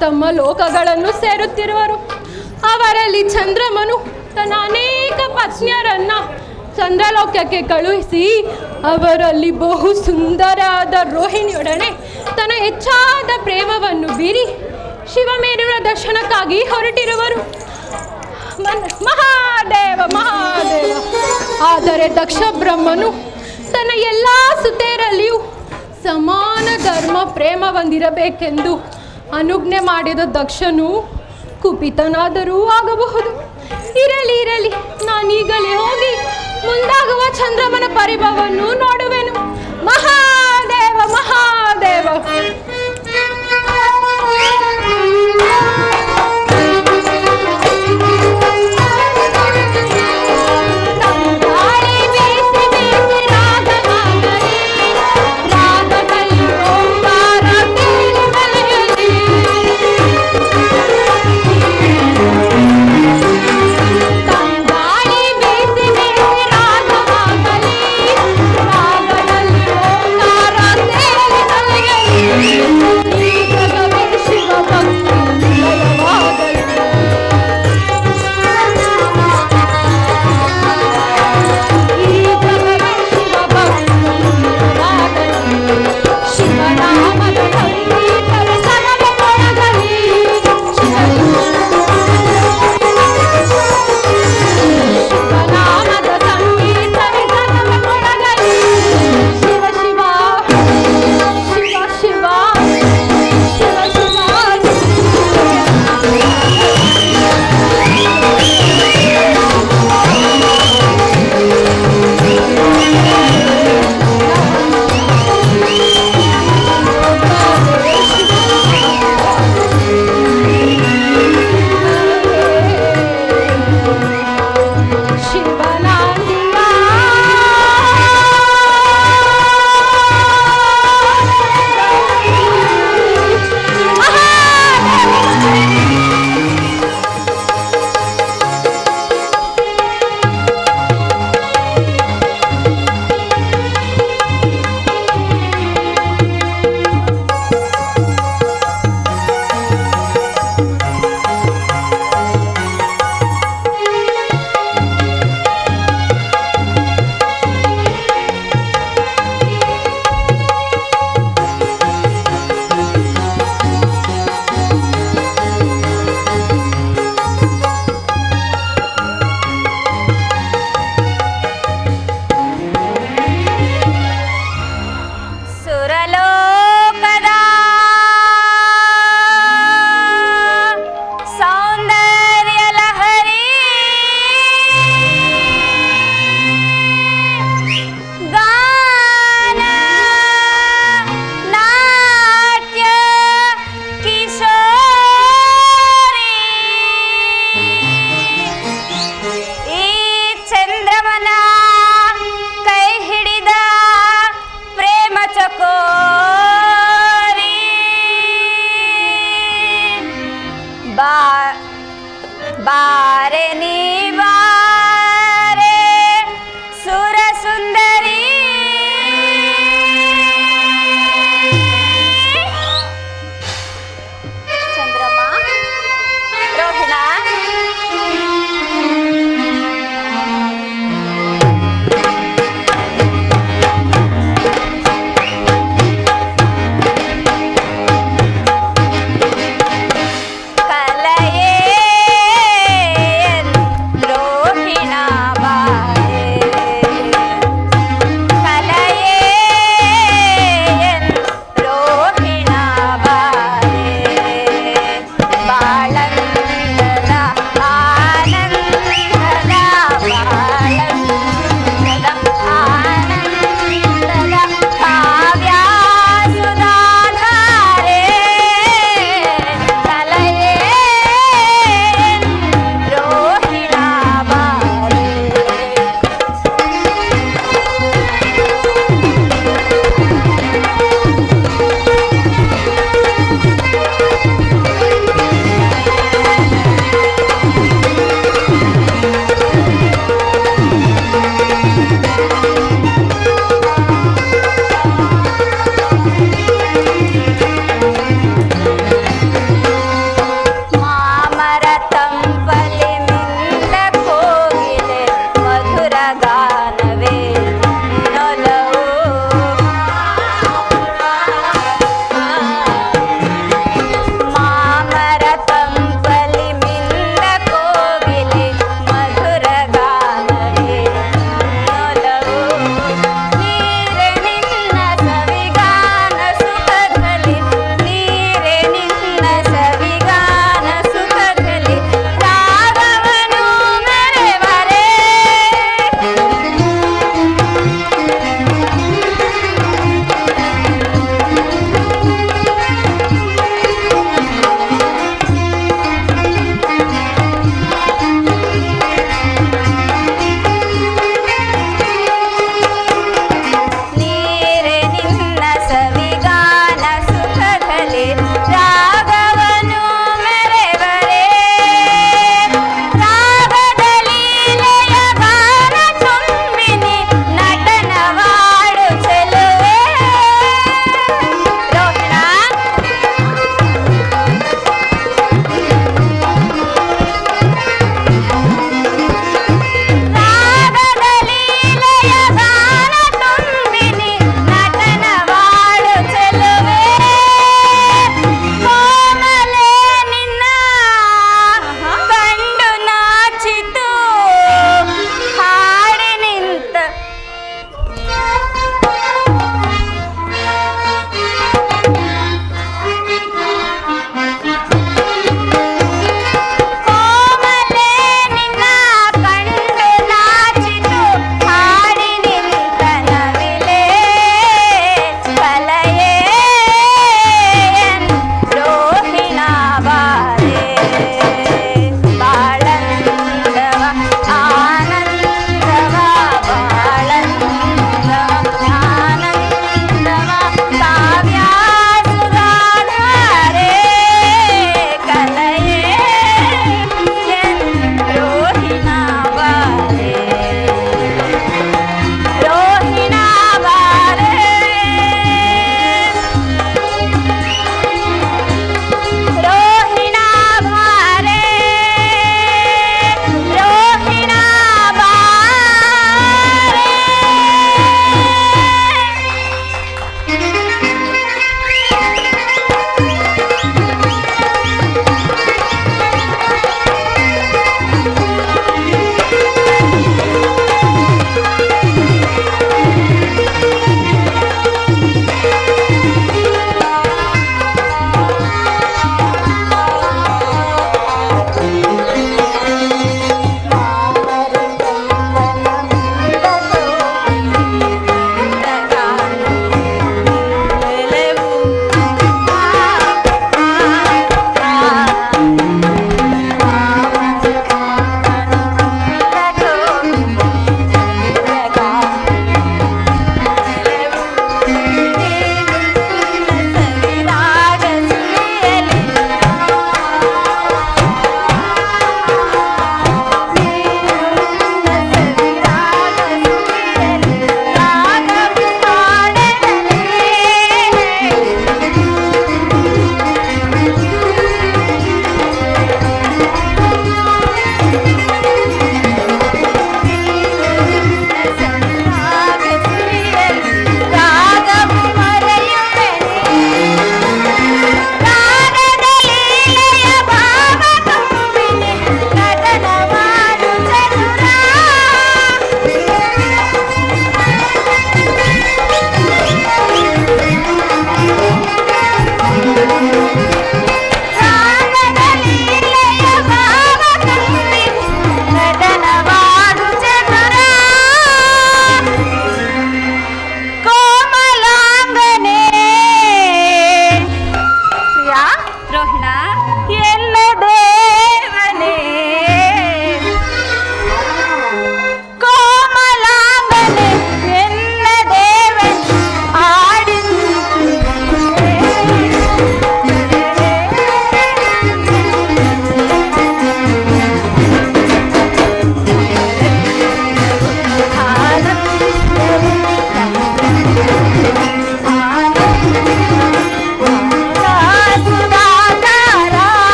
ತಮ್ಮ ಲೋಕಗಳನ್ನು ಸೇರುತ್ತಿರುವರು. ಅವರಲ್ಲಿ ಚಂದ್ರಮನು ತನ್ನ ಅನೇಕ ಪತ್ನಿಯರನ್ನ ಚಂದ್ರಲೋಕಕ್ಕೆ ಕಳುಹಿಸಿ ಅವರಲ್ಲಿ ಬಹು ಸುಂದರಾದ ರೋಹಿಣಿಯೊಡನೆ ತನ್ನ ಹೆಚ್ಚಾದ ಪ್ರೇಮವನ್ನು ಬೀರಿ ಶಿವಮೇರುವಿನ ದರ್ಶನಕ್ಕಾಗಿ ಹೊರಟಿರುವರು. ಮಹಾದೇವ ಮಹಾದೇವ. ಆದರೆ ದಕ್ಷ ಬ್ರಹ್ಮನು ತನ್ನ ಎಲ್ಲ ಸುತೆಯರಲ್ಲಿಯೂ ಸಮಾನ ಧರ್ಮ ಪ್ರೇಮ ಹೊಂದಿರಬೇಕೆಂದು ಅನುಜ್ಞೆ ಮಾಡಿದ ದಕ್ಷನು ಕುಪಿತನಾದರೂ ಆಗಬಹುದು. ಇರಲಿ, ನಾನೀಗಲೇ ಹೋಗಿ ಮುಂದಾಗುವ ಚಂದ್ರಮನ ಪರಿಭವವನ್ನು ನೋಡುವೆನು. ಮಹಾದೇವ ಮಹಾದೇವ.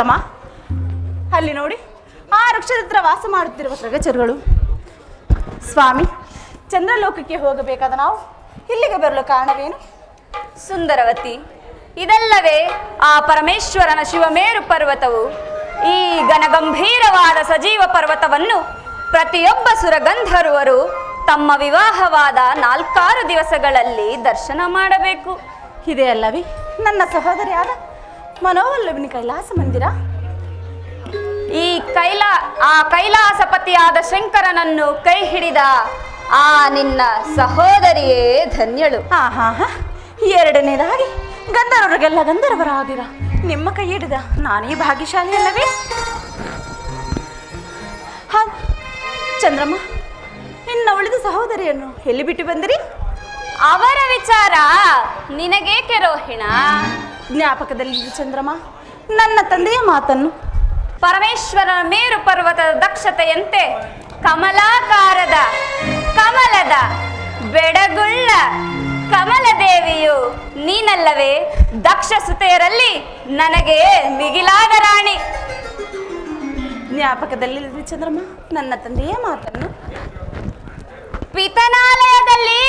ತಮ್ಮ, ಅಲ್ಲಿ ನೋಡಿ ಆ ವೃಕ್ಷದ ಹತ್ರ ವಾಸ ಮಾಡುತ್ತಿರುವ ಸೃಗಚರುಗಳು. ಸ್ವಾಮಿ, ಚಂದ್ರಲೋಕಕ್ಕೆ ಹೋಗಬೇಕಾದ ನಾವು ಇಲ್ಲಿಗೆ ಬರಲು ಕಾರಣವೇನು? ಸುಂದರವತಿ, ಇದಲ್ಲವೇ ಆ ಪರಮೇಶ್ವರನ ಶಿವಮೇರು ಪರ್ವತವು. ಈ ಘನಗಂಭೀರವಾದ ಸಜೀವ ಪರ್ವತವನ್ನು ಪ್ರತಿಯೊಬ್ಬ ಸುರಗಂಧರ್ವರು ತಮ್ಮ ವಿವಾಹವಾದ 4 ದಿವಸಗಳಲ್ಲಿ ದರ್ಶನ ಮಾಡಬೇಕು. ಇದೆ ಅಲ್ಲವೇ ನನ್ನ ಸಹೋದರಿಯಾದ ಮನೋವಲ್ಲಭನಿ ಕೈಲಾಸ ಮಂದಿರ? ಈ ಕೈಲಾಸಪತಿಯಾದ ಶಂಕರನನ್ನು ಕೈ ಹಿಡಿದ ಆ ನಿನ್ನ ಸಹೋದರಿಯೇ ಧನ್ಯಳು. ಎರಡನೇದಾಗಿ ಗಂಧರ್ವರಿಗೆಲ್ಲ ಗಂಧರ್ವರಾದಿರ ನಿಮ್ಮ ಕೈ ಹಿಡಿದ ನಾನೇ ಭಾಗ್ಯಶಾಲಿ ಅಲ್ಲವೇ? ಚಂದ್ರಮ್ಮ, ಇನ್ನ ಉಳಿದ ಸಹೋದರಿಯನ್ನು ಎಲ್ಲಿ ಬಿಟ್ಟು ಬಂದಿರಿ? ಅವರ ವಿಚಾರ ನಿನಗೇಕೆ ರೋಹಿಣ? ಜ್ಞಾಪಕದಲ್ಲಿ ಚಂದ್ರಮ್ಮ, ನನ್ನ ತಂದೆಯ ಮಾತನ್ನು. ಪರಮೇಶ್ವರನ ಮೇರು ಪರ್ವತದ ದಕ್ಷತೆಯಂತೆ ಕಮಲಾಕಾರದ ಕಮಲದ ಬೆಡಗುಳ್ಳ ಕಮಲದೇವಿಯು ನೀನಲ್ಲವೇ? ದಕ್ಷ ಸುತೆಯರಲ್ಲಿ ನನಗೆ ಮಿಗಿಲಾದ ರಾಣಿ. ಜ್ಞಾಪಕದಲ್ಲಿ ಚಂದ್ರಮ್ಮ, ನನ್ನ ತಂದೆಯ ಮಾತನ್ನು. ಪಿತನಾಲಯದಲ್ಲಿ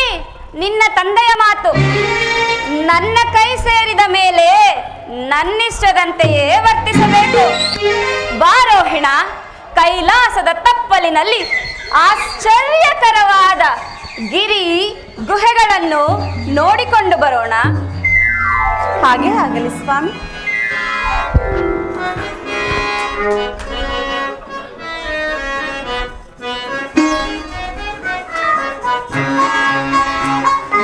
ನಿನ್ನ ತಂದೆಯ ಮಾತು. ನನ್ನ ಕೈ ಸೇರಿದ ಮೇಲೆ ನನ್ನಿಷ್ಟದಂತೆಯೇ ವರ್ತಿಸಬೇಕು. ಬಾರೋಹಿಣ, ಕೈಲಾಸದ ತಪ್ಪಲಿನಲ್ಲಿ ಆಶ್ಚರ್ಯಕರವಾದ ಗಿರಿ ಗುಹೆಗಳನ್ನು ನೋಡಿಕೊಂಡು ಬರೋಣ. ಹಾಗೆ ಆಗಲಿ ಸ್ವಾಮಿ.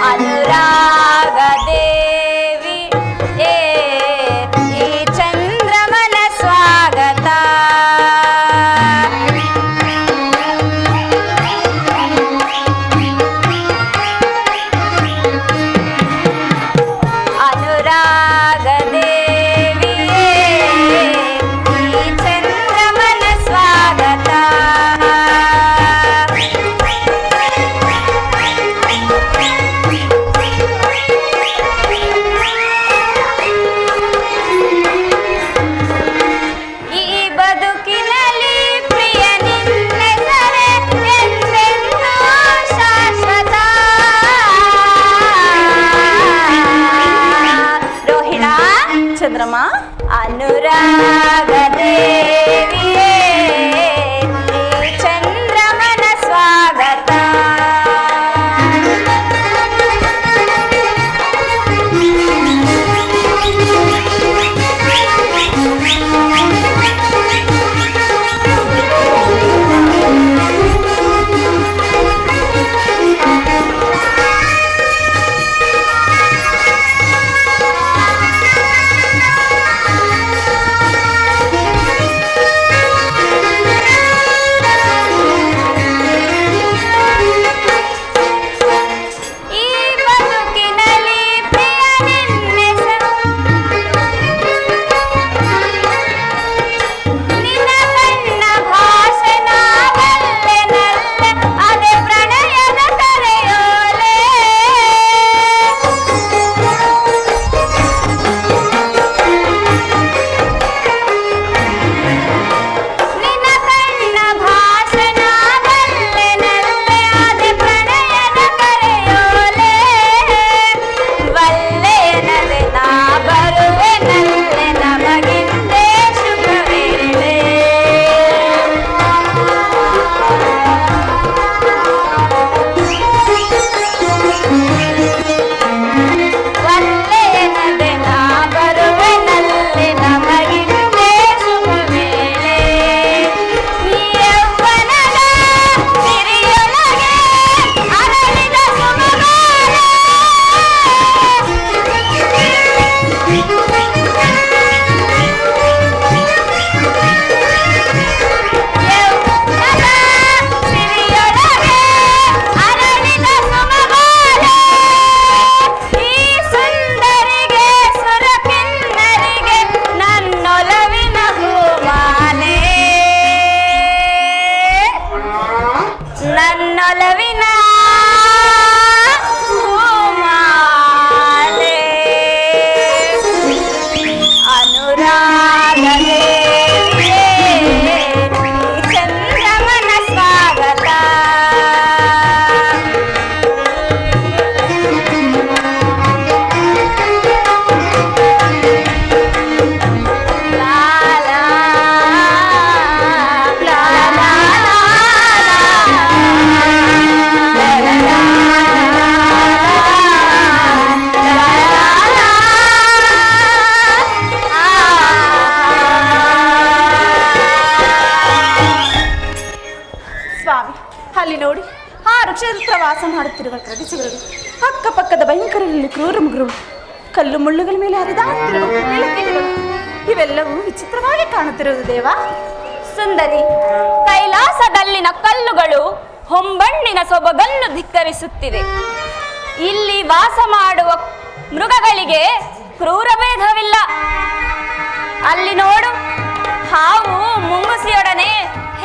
ಅನುರಾಗ ದೇವಿ ಈ ಚಂದ್ರಮನ ಸ್ವಾಗತ. ಅನುರಾಗ ದೇವಿ ಈ ಚಂದ್ರ ಅಲ್ಲಿ ನೋಡಿ ಆ ವೃಕ್ಷದ ಹತ್ರ ವಾಸ ಮಾಡುತ್ತಿರುವ ಪ್ರದೇಶಗಳು, ಅಕ್ಕಪಕ್ಕದ ಭಯಂಕರಗಳಲ್ಲಿ ಕ್ರೂರ ಮೃಗಗಳು, ಕಲ್ಲು ಮುಳ್ಳುಗಳ ಮೇಲೆ ಹರಿದಾಡುತ್ತಿರುವ ಕೀಟಗಳು, ಇವೆಲ್ಲವೂ ವಿಚಿತ್ರವಾಗಿ ಕಾಣುತ್ತಿರುವುದು ದೇವ. ಸುಂದರಿ, ಕೈಲಾಸದಲ್ಲಿನ ಕಲ್ಲುಗಳು ಹೊಂಬಣ್ಣಿನ ಸೊಬಗನ್ನು ಧಿಕ್ಕರಿಸುತ್ತಿವೆ. ಇಲ್ಲಿ ವಾಸ ಮಾಡುವ ಮೃಗಗಳಿಗೆ ಕ್ರೂರ ಭೇದವಿಲ್ಲ. ಅಲ್ಲಿ ನೋಡು, ಹಾವು ಮುಂಗುಸಿಯೊಡನೆ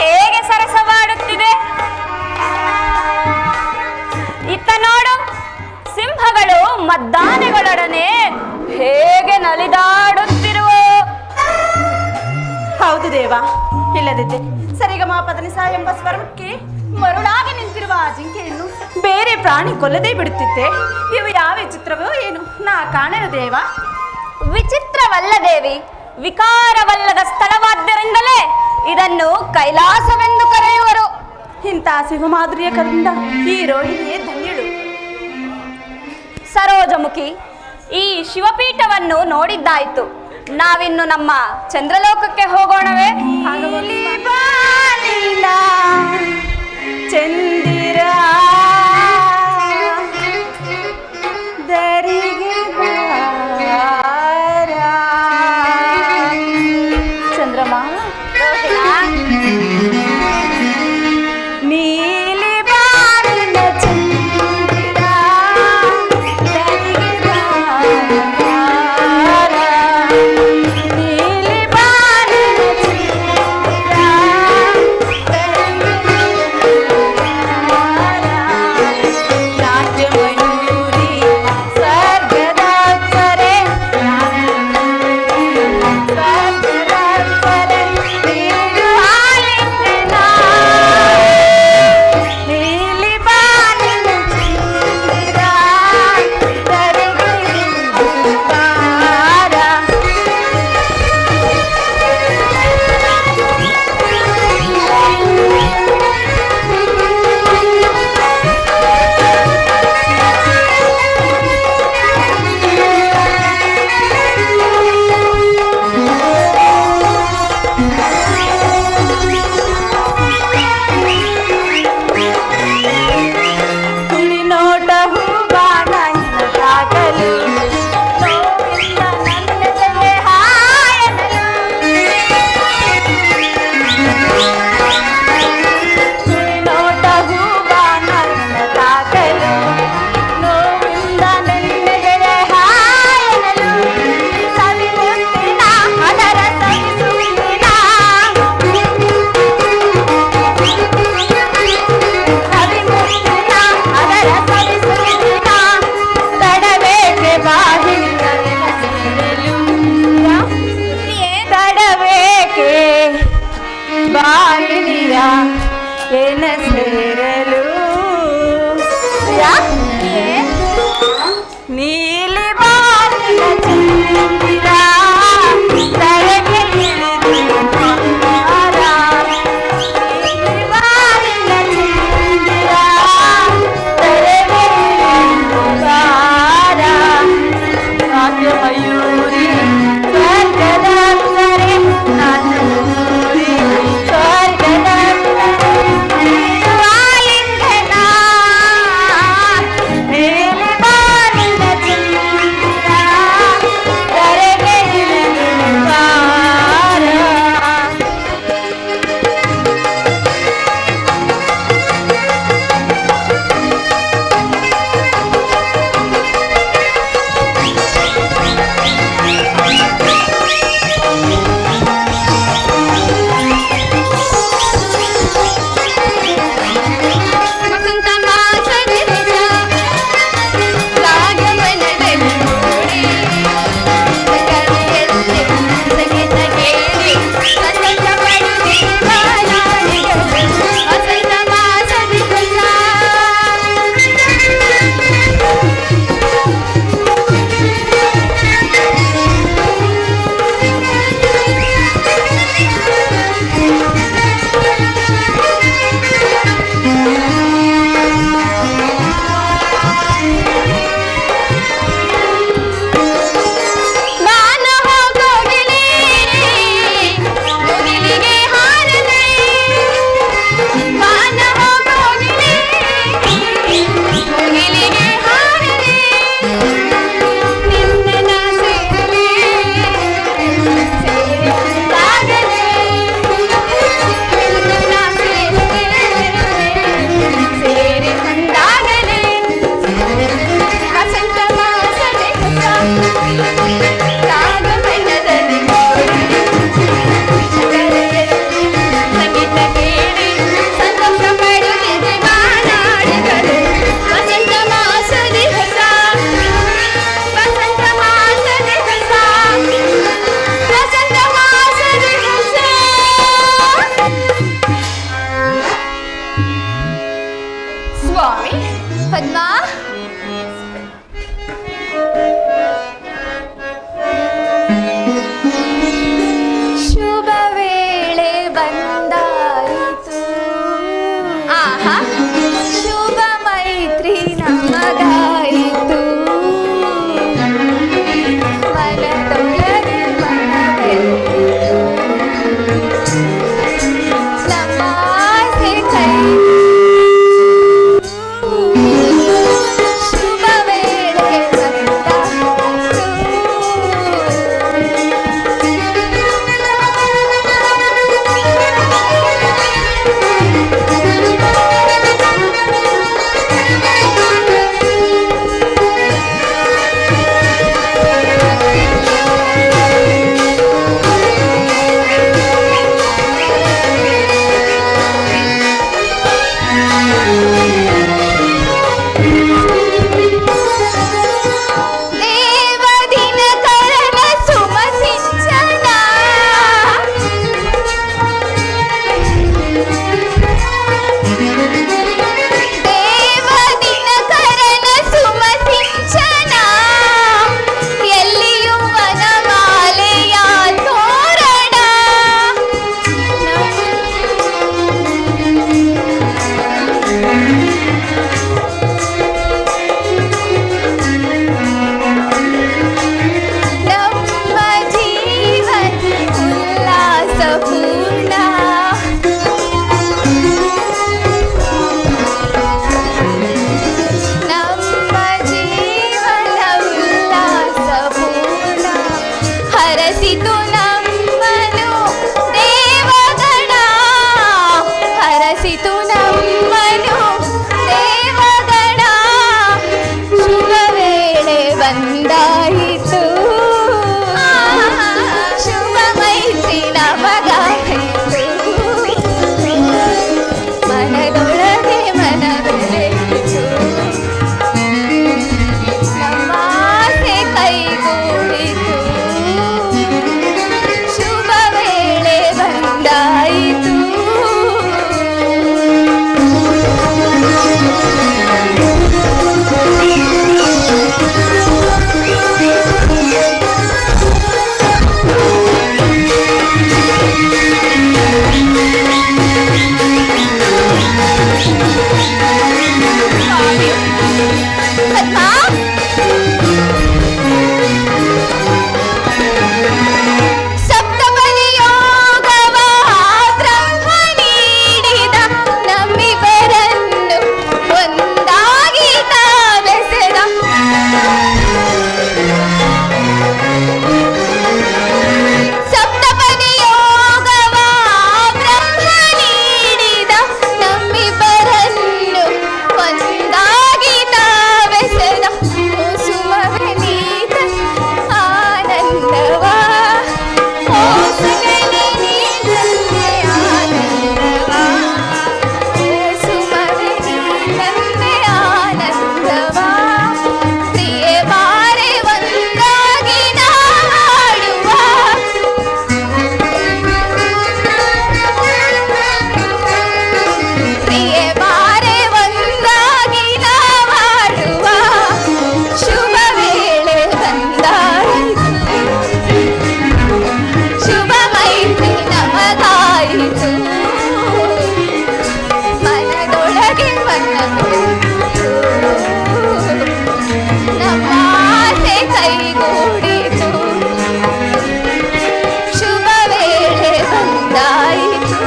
ಹೇಗೆ ಸರಸವಾಡುತ್ತಿದೆ. ಇತ್ತ ನೋಡು, ಸಿಂಹಗಳು ಮದ್ದಾನೆಗಳೊಡನೆ ಹೇಗೆ ನಲಿದಾಡುತ್ತಿರುವ. ಹೌದು ದೇವ, ಇಲ್ಲದಿದ್ದೆ ಸರಿಗಮಾಪದನಿಸ ಎಂಬ ಸ್ವರಕ್ಕೆ ಮರುಳಾಗಿ ನಿಂತಿರುವ ಆ ಜಿಂಕೆಯನ್ನು ಬೇರೆ ಪ್ರಾಣಿ ಕೊಲ್ಲದೆ ಬಿಡುತ್ತಿದ್ದೆ. ಇವು ಯಾವ ವಿಚಿತ್ರವೋ ಏನು, ನಾ ಕಾಣೆನು ದೇವ. ವಿಚಿತ್ರವಲ್ಲ ದೇವಿ, ವಿಕಾರವಲ್ಲದ ಸ್ಥಳವಾದ್ದರಿಂದಲೇ ಇದನ್ನು ಕೈಲಾಸವೆಂದು ಕರೆಯುವರು. ಇಂಥ ಸಿಂಹಮಾಧುರ್ಯ ಕರಿಂದ ಈ ರೋಹಿಣಿಯೇ ಧನ್ಯಳು. ಸರೋಜಮುಖಿ, ಈ ಶಿವಪೀಠವನ್ನು ನೋಡಿದ್ದಾಯ್ತು. ನಾವಿನ್ನು ನಮ್ಮ ಚಂದ್ರಲೋಕಕ್ಕೆ ಹೋಗೋಣವೇ? ಚಂದಿರ ದರಿಗೆ ಚಂದ್ರಮ ನೀಲಿ ಬಾರಿನ ಚಂದಿರ ದರಿಗೆ ನೀಲಿ ಬಾರಿನ ಏನ ಸೇರಲು ನೀಲಿ ಬಾರಿನ ಚಂದಿರ ತಲೆಗೆ ಇಳಿದು ಬಂಗಾರ. ನೀಲಿ ಬಾರಿನ ಚಂದಿರ ತಲೆಗೆ ಇಳಿದು ಬಂಗಾರ. ರಾಜಮಯೂರಿ ಸ್ವರ್ಗದ ಅಪ್ಸರೆ, ರಾಜಮಯೂರಿ ಸ್ವರ್ಗದ ಅಪ್ಸರೆ. ಪದ್ಮಾ, ಶುಭ ವೇಳೆ ಬಂದಾಯಿತು. ಆಹಾ, ಶುಭ ಮೈತ್ರಿ ನಮಗಾಯಿತು. ಮನದೊಳಗೆ ಮನವೆಲ್ಲಿತು. ನಮ್ಮ ಆಸೆ ಕೈ ಶುಭ ವೇಳೆ ಬಂದಾಯಿತು. ದೇವದಿನಕರನ ಸುಮಸಿಂಚನ ದೇವದಿನಕರನ ಸುಮಸಿಂಚನ ಎಲ್ಲಿಯೂ ವನಮಾಲೆಯ ತೋರಣ ನಮ್ಮ ಜೀವನ ಉಲ್ಲಾಸಪೂರ್ಣ. ನಮ್ಮ ಜೀವನ ಉಲ್ಲಾಸಪೂರ್ಣ. ಹರಸಿತು ನಮ್ಮನು ದೇವಗಣ. ಹರಸಿತು ನಮ್ಮನು ದೇವಗಣ. ಶುಭ ವೇಳೆ ಬಂದಾಯಿತು. ಶುಭ ಮೈತ್ರಿ ನಮಗಾಯಿತು. ಮನದೊಳಗೆ ಮನವೆಲ್ಲಿತು. ನಮ್ಮ ಆಸೆ ಕೈಗೂಡಿತು. ಶುಭ ವೇಳೆ ಬಂದಾಯಿತು. ಪದ್ಮಾ, ಸಪ್ತಪದಿ ಯೋಗವ ಬ್ರಹ್ಮ ನೀಡಿದ ನಮ್ಮಿಬ್ಬರನ್ನು ಒಂದಾಗಿ ತಾವೆಸೆದ. ಸಪ್ತಪದಿ ಯೋಗವ ಬ್ರಹ್ಮ ನೀಡಿದ ನಮ್ಮಿಬ್ಬರನ್ನು ಒಂದಾಗಿ ತಾವೆಸೆದ. ಸುಮವನೀತ ಆನಂದವ ಸಗಲಿ ನೀತಂದೆ ಆನಂದವ. ಸುಮವನೀತಂದೆ ಆನಂದವ. ಪ್ರಿಯೆ ಬಾರೆ ಒಂದಾಗಿ ನಾಡುವ. ಪ್ರಿಯೆ ಬಾರೆ ಒಂದಾಗಿ ನಾಡುವ. ಶುಭ ವೇಳೆ ಬಂದಾಯಿತು. ಶುಭ ಮೈತ್ರಿ ನಮಗಾಯಿತು. ಮನದೊಳಗೆ ಮನವೆಲ್ಲಿತು. ನಮ್ಮ ಆಸೆ ಕೈಗೂಡಿತು. ಶುಭ ವೇಳೆ ಬಂದಾಯಿತು.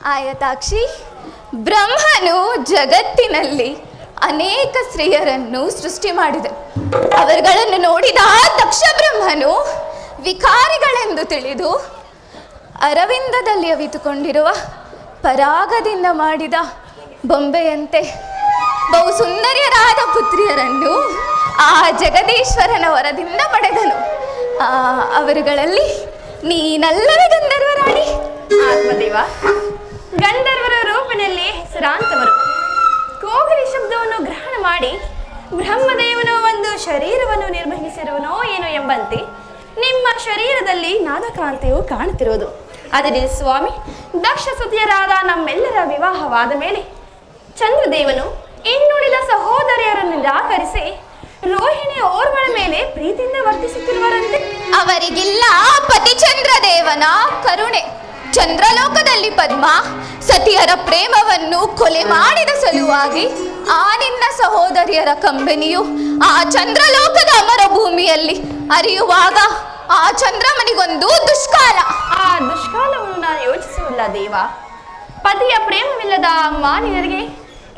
ಆಯತಾಕ್ಷಿ, ಬ್ರಹ್ಮನು ಜಗತ್ತಿನಲ್ಲಿ ಅನೇಕ ಸ್ತ್ರೀಯರನ್ನು ಸೃಷ್ಟಿ ಮಾಡಿದನು. ಅವರುಗಳನ್ನು ನೋಡಿದ ದಕ್ಷ ಬ್ರಹ್ಮನು ವಿಕಾರಿಗಳೆಂದು ತಿಳಿದು ಅರವಿಂದದಲ್ಲಿ ಅವಿತುಕೊಂಡಿರುವ ಪರಾಗದಿಂದ ಮಾಡಿದ ಬೊಂಬೆಯಂತೆ ಬಹು ಸುಂದರಿಯರಾದ ಪುತ್ರಿಯರನ್ನು ಆ ಜಗದೀಶ್ವರನ ವರದಿಂದ ಪಡೆದನು. ಅವರುಗಳಲ್ಲಿ ನೀನಲ್ಲವೇ ಗಂಧರ್ವರಾಣಿ? ಆತ್ಮದೇವ, ಗಂಧರ್ವರ ರೂಪಿನಲ್ಲಿ ಹೆಸರಾಂತವರು. ಕೋಗಿಲೆ ಶಬ್ದವನ್ನು ಗ್ರಹಣ ಮಾಡಿ ಬ್ರಹ್ಮದೇವನು ಒಂದು ಶರೀರವನ್ನು ನಿರ್ವಹಿಸಿರುವನೋ ಏನೋ ಎಂಬಂತೆ ನಿಮ್ಮ ಶರೀರದಲ್ಲಿ ನಾದಕ್ರಾಂತಿಯು ಕಾಣುತ್ತಿರುವುದು. ಅದೇ ಸ್ವಾಮಿ, ದಕ್ಷ ಸತಿಯರಾದ ನಮ್ಮೆಲ್ಲರ ವಿವಾಹವಾದ ಮೇಲೆ ಚಂದ್ರದೇವನು ಇನ್ನುಳಿದ ಸಹೋದರಿಯರನ್ನು ನಿರಾಕರಿಸಿ ರೋಹಿಣಿ ಓರ್ವಳ ಮೇಲೆ ಪ್ರೀತಿಯಿಂದ ವರ್ತಿಸುತ್ತಿರುವರಂತೆ. ಅವರಿಗಿಲ್ಲ ಪತಿ ಚಂದ್ರದೇವನ ಕರುಣೆ. ಚಂದ್ರಲೋಕದಲ್ಲಿ ಪದ್ಮ ಸತಿಯರ ಪ್ರೇಮವನ್ನು ಕೊಲೆ ಮಾಡಿದ ಸಲುವಾಗಿ ಆ ನಿನ್ನ ಸಹೋದರಿಯರ ಕಂಬನಿಯು ಆ ಚಂದ್ರಲೋಕದ ಅಮರ ಭೂಮಿಯಲ್ಲಿ ಅರಿಯುವಾಗ ಆ ಚಂದ್ರಮನಿಗೊಂದು ದುಷ್ಕಾಲ. ಆ ದುಷ್ಕಾಲವನ್ನು ನಾನು ಯೋಚಿಸುವುದಿಲ್ಲ ದೇವ. ಪತಿಯ ಪ್ರೇಮವಿಲ್ಲದ ಮಾನಿನರಿಗೆ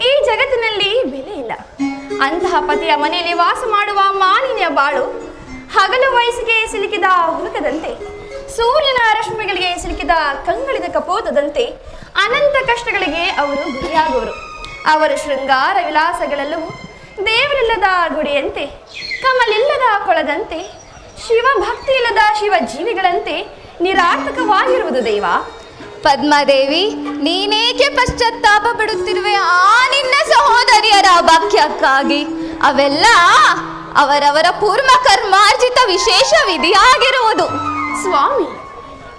ಈ ಜಗತ್ತಿನಲ್ಲಿ ಬೆಲೆ ಇಲ್ಲ. ಅಂತಹ ಪತಿಯ ಮನೆಯಲ್ಲಿ ವಾಸ ಮಾಡುವ ಮಾನಿನ ಬಾಳು ಹಗಲು ವಯಸ್ಸಿಗೆ ಸಿಲುಕಿದ ಹುಲಕದಂತೆ, ಸೂರ್ಯನ ರಶ್ಮಿಗಳಿಗೆ ಸಿಲುಕಿದ ಕಂಗಳಿದ ಕಪೋತದಂತೆ ಅನಂತ ಕಷ್ಟಗಳಿಗೆ ಅವರು ಗುರಿಯಾಗುವರು. ಅವರ ಶೃಂಗಾರ ವಿಲಾಸಗಳೆಲ್ಲವೂ ದೇವರಿಲ್ಲದ ಗುಡಿಯಂತೆ, ಕಮಲಿಲ್ಲದ ಕೊಳದಂತೆ, ಶಿವಭಕ್ತಿ ಇಲ್ಲದ ಶಿವ ಜೀವಿಗಳಂತೆ ನಿರಾರ್ಥಕವಾಗಿರುವುದು ದೇವ. ಪದ್ಮಾದೇವಿ, ನೀನೇಕೆ ಪಶ್ಚಾತ್ತಾಪ ಪಡುತ್ತಿರುವೆ ಆ ನಿನ್ನ ಸಹೋದರಿಯರ ವಾಕ್ಯಕ್ಕಾಗಿ? ಅವೆಲ್ಲ ಅವರವರ ಪೂರ್ವ ಕರ್ಮಾರ್ಜಿತ ವಿಶೇಷ ವಿಧಿಯಾಗಿರುವುದು. ಸ್ವಾಮಿ,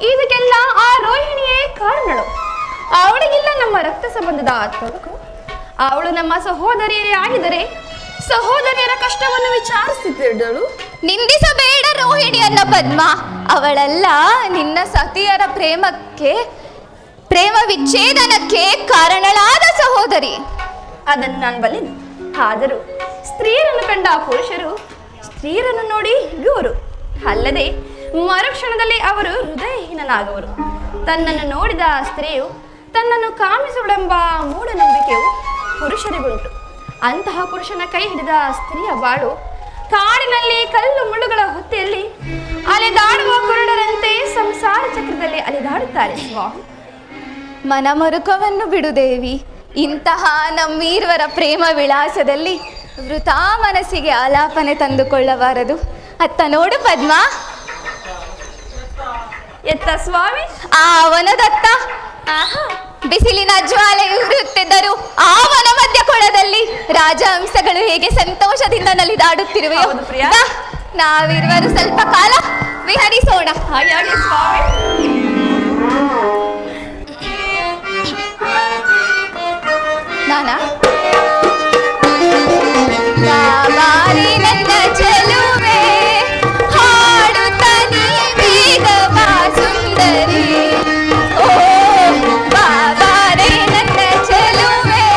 ಇದಕ್ಕೆಲ್ಲ ಆ ರೋಹಿಣಿಯೇ ಕಾರಣಳು. ಅವಳಿಗಿಲ್ಲ ನಮ್ಮ ರಕ್ತ ಸಂಬಂಧದ ತೊಡಕು. ಅವಳು ನಮ್ಮ ಸಹೋದರಿಯರೇ ಆಗಿದ್ದರೆ ಸಹೋದರಿಯರ ಕಷ್ಟವನ್ನು ವಿಚಾರಿಸುತ್ತಿದ್ದಳು. ನಿಂದಿಸಬೇಡ ರೋಹಿಣಿಯನ್ನ ಪದ್ಮ. ಅವಳೆಲ್ಲ ನಿನ್ನ ಸತಿಯರ ಪ್ರೇಮ ವಿಚ್ಛೇದನಕ್ಕೆ ಕಾರಣಳಾದ ಸಹೋದರಿ. ಅದನ್ನು ನಾನು ಬಲ್ಲೆನು. ಆದರೂ ಸ್ತ್ರೀಯರನ್ನು ಕಂಡ ಪುರುಷರು ಸ್ತ್ರೀಯರನ್ನು ನೋಡಿ ಹಿಗ್ಗುವರು. ಅಲ್ಲದೆ ಮರುಕ್ಷಣದಲ್ಲಿ ಅವರು ಹೃದಯಹೀನನಾಗುವರು. ತನ್ನನ್ನು ನೋಡಿದ ಸ್ತ್ರೀಯು ತನ್ನನ್ನು ಕಾಮಿಸುವುದೆಂಬ ಮೂಢನಂಬಿಕೆಯು ಪುರುಷರಿಗುಂಟು. ಅಂತಹ ಪುರುಷನ ಕೈ ಹಿಡಿದ ಸ್ತ್ರೀಯ ಬಾಳು ಕಾಡಿನಲ್ಲಿ ಕಲ್ಲು ಮುಳ್ಳುಗಳ ಹೊತ್ತೆಯಲ್ಲಿ ಅಲೆದಾಡುವ ಕುರುಡರಂತೆ ಸಂಸಾರ ಚಕ್ರದಲ್ಲಿ ಅಲೆದಾಡುತ್ತಾರೆ ಸ್ವಾಮಿ. ಮನಮರುಕವನ್ನು ಬಿಡು ದೇವಿ. ಇಂತಹ ನಮ್ಮೀರ್ವರ ಪ್ರೇಮ ವಿಳಾಸದಲ್ಲಿ ವೃಥಾ ಮನಸ್ಸಿಗೆ ಆಲಾಪನೆ ತಂದುಕೊಳ್ಳಬಾರದು. ಅತ್ತ ನೋಡು ಪದ್ಮ. ಎತ್ತ ಸ್ವಾಮಿ? ಆ ವನದತ್ತ ಬಿಸಿಲಿನ ಜ್ವಾಲೆ ಉರಿಯುತ್ತಿದ್ದರು ಆ ವನ ಮಧ್ಯ ಕೊಳದಲ್ಲಿ ರಾಜಹಂಸಗಳು ಹೇಗೆ ಸಂತೋಷದಿಂದ ನಲಿದಾಡುತ್ತಿರುವೆಯೋ, ನಾವಿರುವರು ಸ್ವಲ್ಪ ಕಾಲ ವಿಹರಿಸೋಣ. ಹಾಗೆ ಸ್ವಾಮಿ. ನಾನಾ ಬಾಬಾರಿ ನನ್ನ ಚೆಲುವೆ ಹಾಡುತ್ತ ನೀ ಬೇಗವ ಸುಂದರಿ. ಓ ಬಾಬಾರಿ ನನ್ನ ಚೆಲುವೆ.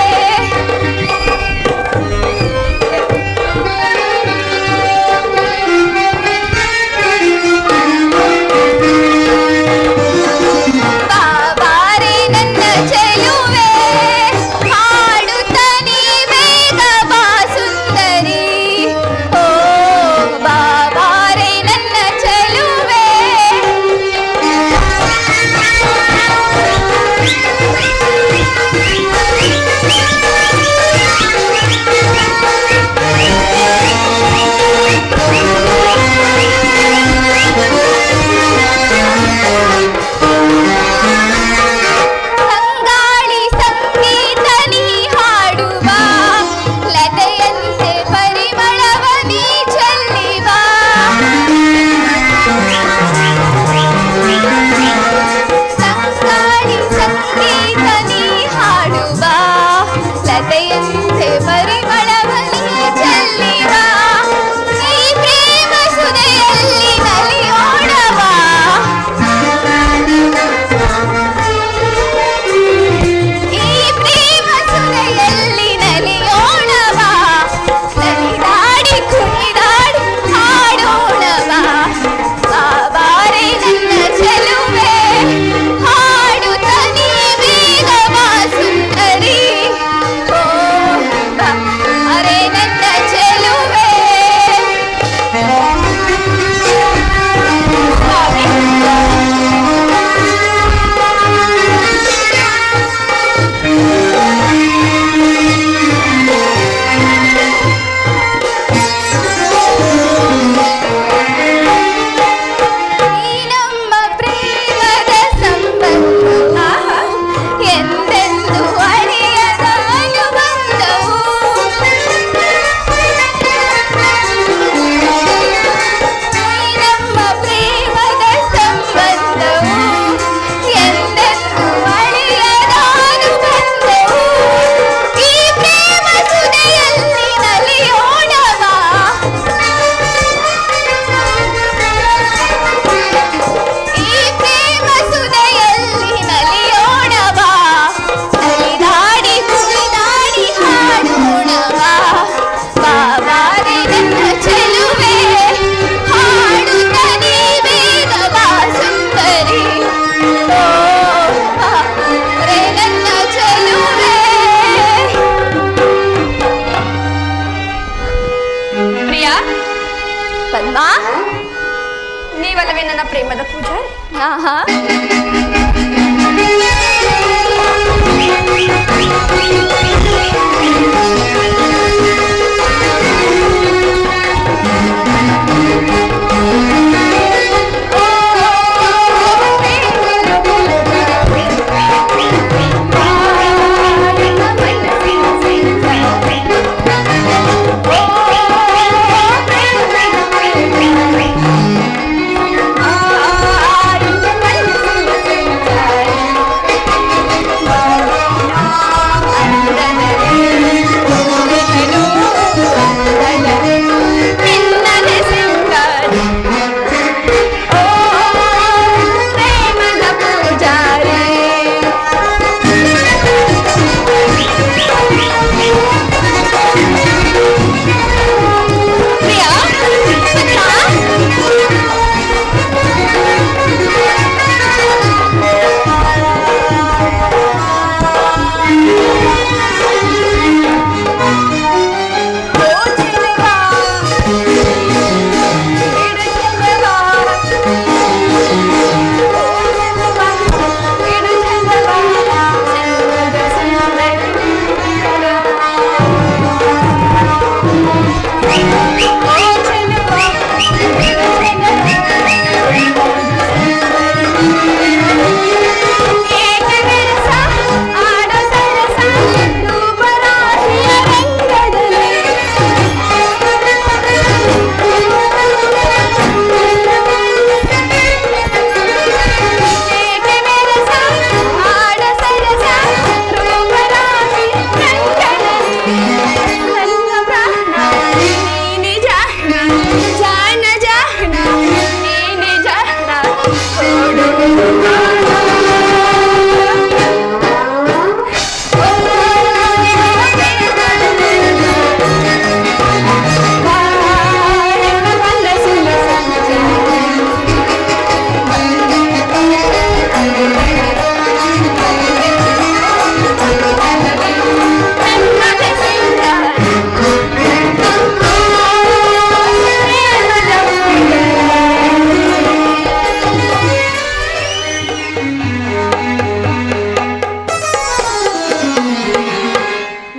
ಅಲ್ಲವೇ ನನ್ನ ಪ್ರೇಮದ ಪೂಜಾರಿ? ಆಹಾ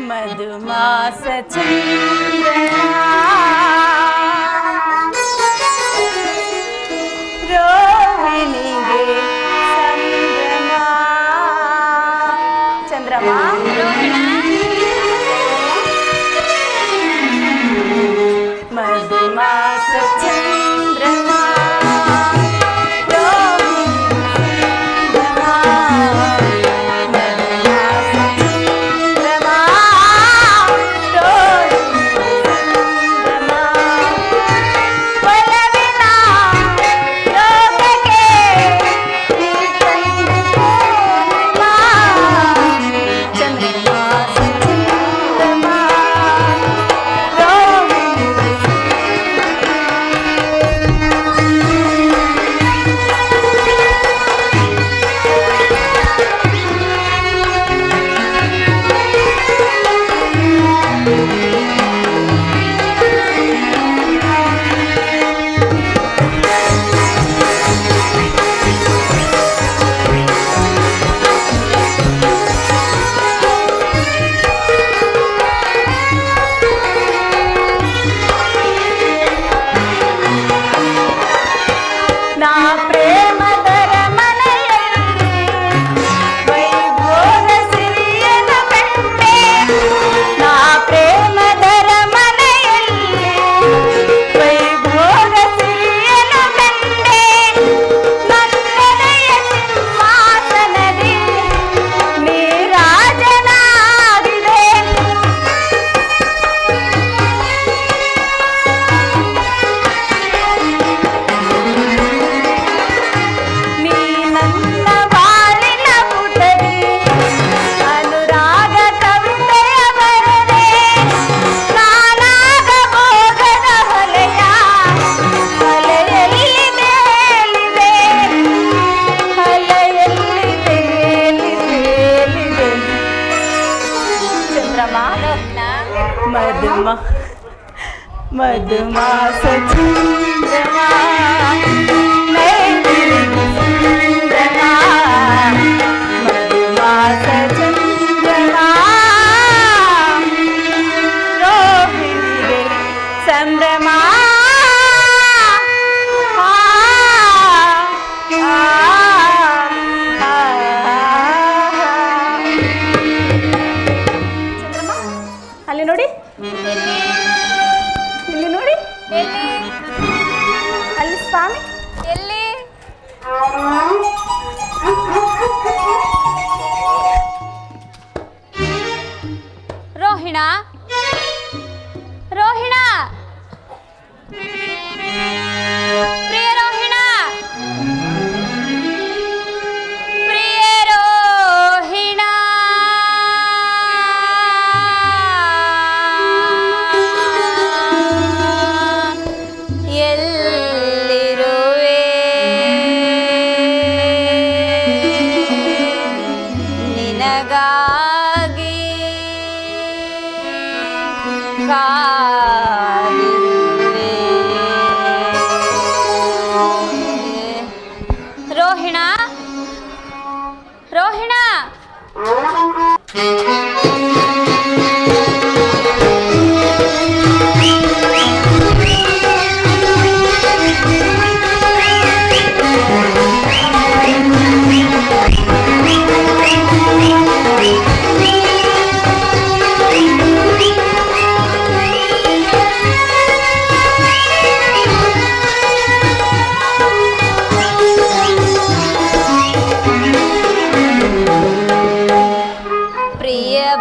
मधुमास चंद्रमा ರೋಹಿಣ ರೋಹಿಣ ಪ್ರಿಯ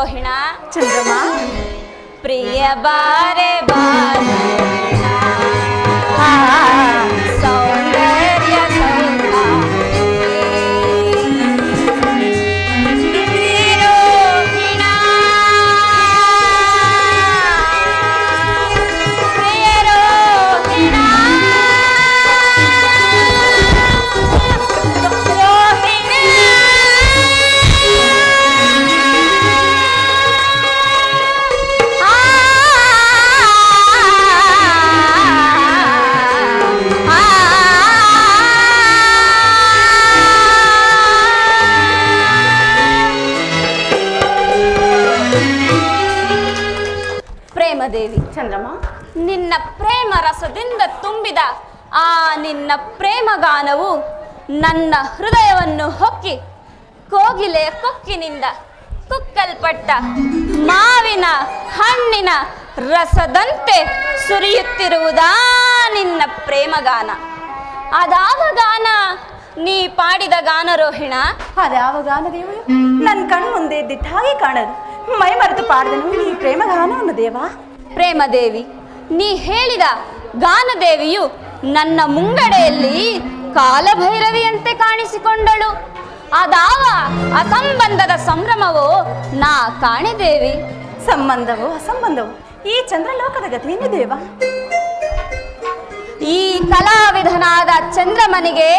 ರೋಹಿಣ. ಚಂದ್ರಮ್ಮ, ಪ್ರಿಯ ಬಾರೆ ಬಾರೆ ಸೌಂದರ್ಯ ದೇವಿ. ಚಂದ್ರಮ್ಮ, ನಿನ್ನ ಪ್ರೇಮ ರಸದಿಂದ ತುಂಬಿದ ಆ ನಿನ್ನ ಪ್ರೇಮಗಾನವು ನನ್ನ ಹೃದಯವನ್ನು ಹೊಕ್ಕಿ ಕೋಗಿಲೆಯ ಕೊಕ್ಕಿನಿಂದ ಕುಕ್ಕಲ್ಪಟ್ಟ ಮಾವಿನ ಹಣ್ಣಿನ ರಸದಂತೆ ಸುರಿಯುತ್ತಿರುವುದಾ ನಿನ್ನ ಪ್ರೇಮಗಾನ. ಅದಾವ ಗಾನ ನೀ ಪಾಡಿದ ಗಾನ ರೋಹಿಣ? ಅದ್ಯಾವ ಗಾನ ದೇವರು ನನ್ನ ಕಣ್ಣು ಮುಂದೆ ಎದ್ದಿದ್ದ ಹಾಗೆ ಕಾಣದು. ಮೈ ಮರೆತು ಪಾಡಿದನು ಈ ಪ್ರೇಮಗಾನವನ್ನು ದೇವಾ. ಪ್ರೇಮದೇವಿ, ನೀ ಹೇಳಿದ ಗಾನದೇವಿಯು ನನ್ನ ಮುಂಗಡೆಯಲ್ಲಿ ಕಾಲಭೈರವಿಯಂತೆ ಕಾಣಿಸಿಕೊಂಡಳು. ಅದಾವ ಅಸಂಬಂಧದ ಸಂಭ್ರಮವೋ ನಾ ಕಾಣೆದೇವಿ. ಸಂಬಂಧವೋ ಅಸಂಬಂಧವೋ ಈ ಚಂದ್ರಲೋಕದ ಗತಿಯನ್ನು ದೇವ. ಈ ಕಲಾವಿಧನಾದ ಚಂದ್ರಮನಿಗೆ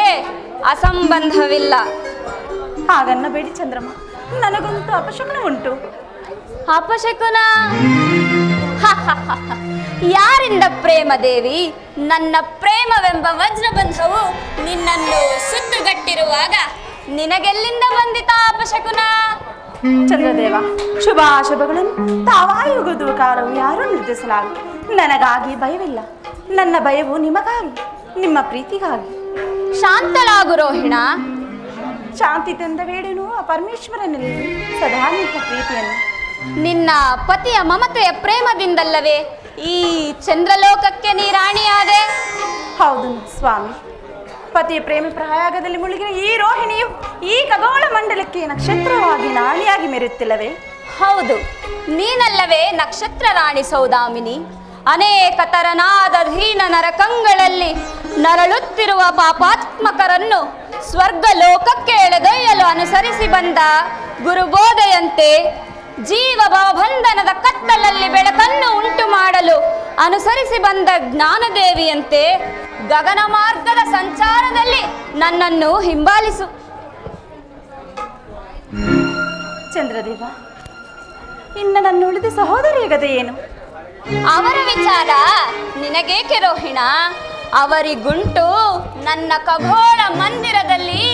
ಅಸಂಬಂಧವಿಲ್ಲ. ಹಾಗನ್ನ ಬೇಡಿ ಚಂದ್ರಮ್ಮ, ನನಗಂತೂ ಅಪಶಕುನ ಉಂಟು. ಅಪಶಕುನ? ಯಾರಿಂದ ಪ್ರೇಮದೇವಿ? ನನ್ನ ಪ್ರೇಮವೆಂಬ ವಜ್ರಬಂಧವು ನಿನ್ನನ್ನು ಸುತ್ತುಗಟ್ಟಿರುವಾಗ ನಿನಗೆಲ್ಲಿಂದ ಬಂದಿತ ಅಪಶಕುನ? ಚಂದ್ರದೇವ, ಶುಭಾಶುಭಗಳನ್ನು ತಾವಾಯಿ ಉಗುದುವ ಕಾಲವು ಯಾರೂ ನಿರ್ಧರಿಸಲಾಗ. ನನಗಾಗಿ ಭಯವಿಲ್ಲ. ನನ್ನ ಭಯವು ನಿಮಗಾಗಿ, ನಿಮ್ಮ ಪ್ರೀತಿಗಾಗಿ. ಶಾಂತಳಾಗು ರೋಹಿಣ. ಶಾಂತಿ ತಂದ ಬೇಡನು ಆ ಪರಮೇಶ್ವರನಲ್ಲಿ ಸದಾ ನಿಮ್ಮ ಪ್ರೀತಿಯನ್ನು. ನಿನ್ನ ಪತಿಯ ಮಮತೆಯ ಪ್ರೇಮದಿಂದಲ್ಲವೇ ಈ ಚಂದ್ರಲೋಕಕ್ಕೆ ನೀ ರಾಣಿಯಾದೆ? ಹೌದು ಸ್ವಾಮಿ. ಪತಿಯ ಪ್ರೇಮ ಪ್ರಯಾಗದಲ್ಲಿ ಮುಳುಗಿನ ಈ ರೋಹಿಣಿಯು ಈ ಖಗೋಳ ಮಂಡಲಕ್ಕೆ ನಕ್ಷತ್ರವಾಗಿ ರಾಣಿಯಾಗಿ ಮೆರೆಯುತ್ತಿಲ್ಲವೇ? ಹೌದು, ನೀನಲ್ಲವೇ ನಕ್ಷತ್ರ ರಾಣಿ ಸೌದಾಮಿನಿ. ಅನೇಕ ತರನಾದ ಹೀನ ನರಕಗಳಲ್ಲಿ ನರಳುತ್ತಿರುವ ಪಾಪಾತ್ಮಕರನ್ನು ಸ್ವರ್ಗ ಲೋಕಕ್ಕೆ ಎಳೆದೊಯ್ಯಲು ಅನುಸರಿಸಿ ಬಂದ ಗುರುಬೋಧೆಯಂತೆ, ಜೀವ ಭವಬಂಧನದ ಕತ್ತಲಲ್ಲಿ ಬೆಳಕನ್ನು ಉಂಟು ಮಾಡಲು ಅನುಸರಿಸಿ ಬಂದ ಜ್ಞಾನದೇವಿಯಂತೆ ಗಗನ ಮಾರ್ಗದ ಸಂಚಾರದಲ್ಲಿ ನನ್ನನ್ನು ಹಿಂಬಾಲಿಸು. ಚಂದ್ರದೇವ, ಇನ್ನು ನನ್ನ ಉಳಿದ ಸಹೋದರಿಯ ಗದೆ ಏನು? ಅವರ ವಿಚಾರ ನಿನಗೇಕೆ ರೋಹಿಣ? ಅವರಿಗುಂಟು ನನ್ನ ಖಗೋಳ ಮಂದಿರದಲ್ಲಿ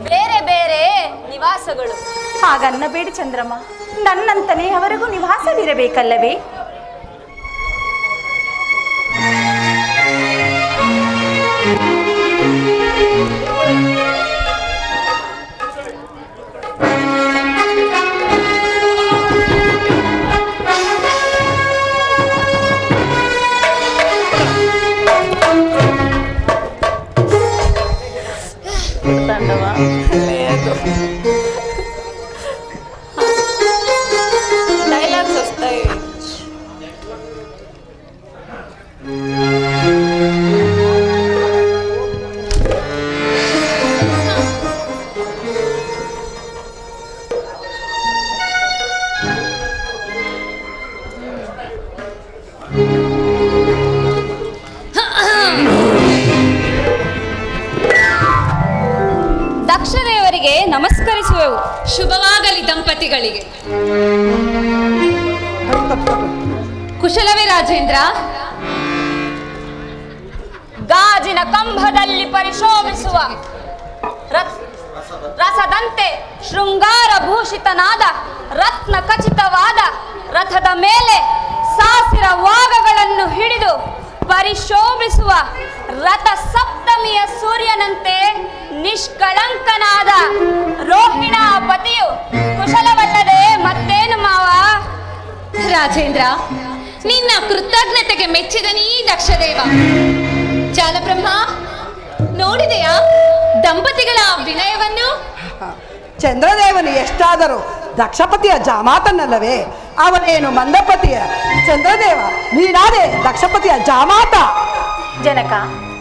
ಬೇರೆ ಬೇರೆ ನಿವಾಸಗಳು. ಹಾಗನ್ನ ಬೇಡಿ ಚಂದ್ರಮ್ಮ, ನನ್ನಂತನೇ ಅವರಿಗೂ ನಿವಾಸವಿರಬೇಕಲ್ಲವೇ? డైలాగ్స్ వస్తాయి. ದಕ್ಷದೇವರಿಗೆ ನಮಸ್ಕರಿಸುವೆವು. ಶುಭವಾಗಲಿ ದಂಪತಿಗಳಿಗೆ. ಕುಶಲವೇ ರಾಜೇಂದ್ರ? ಗಾಜಿನ ಕಂಬದಲ್ಲಿ ಪರಿಶೋಭಿಸುವ ರಸದಂತೆ ಶೃಂಗಾರ ಭೂಷಿತನಾದ ರತ್ನ ಖಚಿತವಾದ ರಥದ ಮೇಲೆ ಸಾಸಿರ ವಾಗಗಳನ್ನು ಹಿಡಿದು ಪರಿಶೋಭಿಸುವ ರಥ ಸಪ್ತಮಿಯ ಸೂರ್ಯನಂತೆ ನಿಷ್ಕಳಂಕನಾದ ರೋಹಿಣ ಪತಿಯು ಕುಶಲವಲ್ಲದೆ ಮತ್ತೇನು ಮಾವ? ರಾಜೇಂದ್ರ, ನಿನ್ನ ಕೃತಜ್ಞತೆಗೆ ಮೆಚ್ಚಿದ ನೀ ದಕ್ಷದೇವ. ಜಾಲಬ್ರಹ್ಮ, ನೋಡಿದೆಯಾ ದಂಪತಿಗಳ ವಿನಯವನ್ನು? ಚಂದ್ರದೇವನು ಎಷ್ಟಾದರೂ ದಕ್ಷಪತಿಯ ಜಾಮಾತನಲ್ಲವೇ? ಅವನೇನು ಮಂದಪತಿಯ ಚಂದ್ರದೇವ, ನೀನಾದೆ ದಕ್ಷಪತಿಯ ಜಾಮಾತ. ಜನಕ,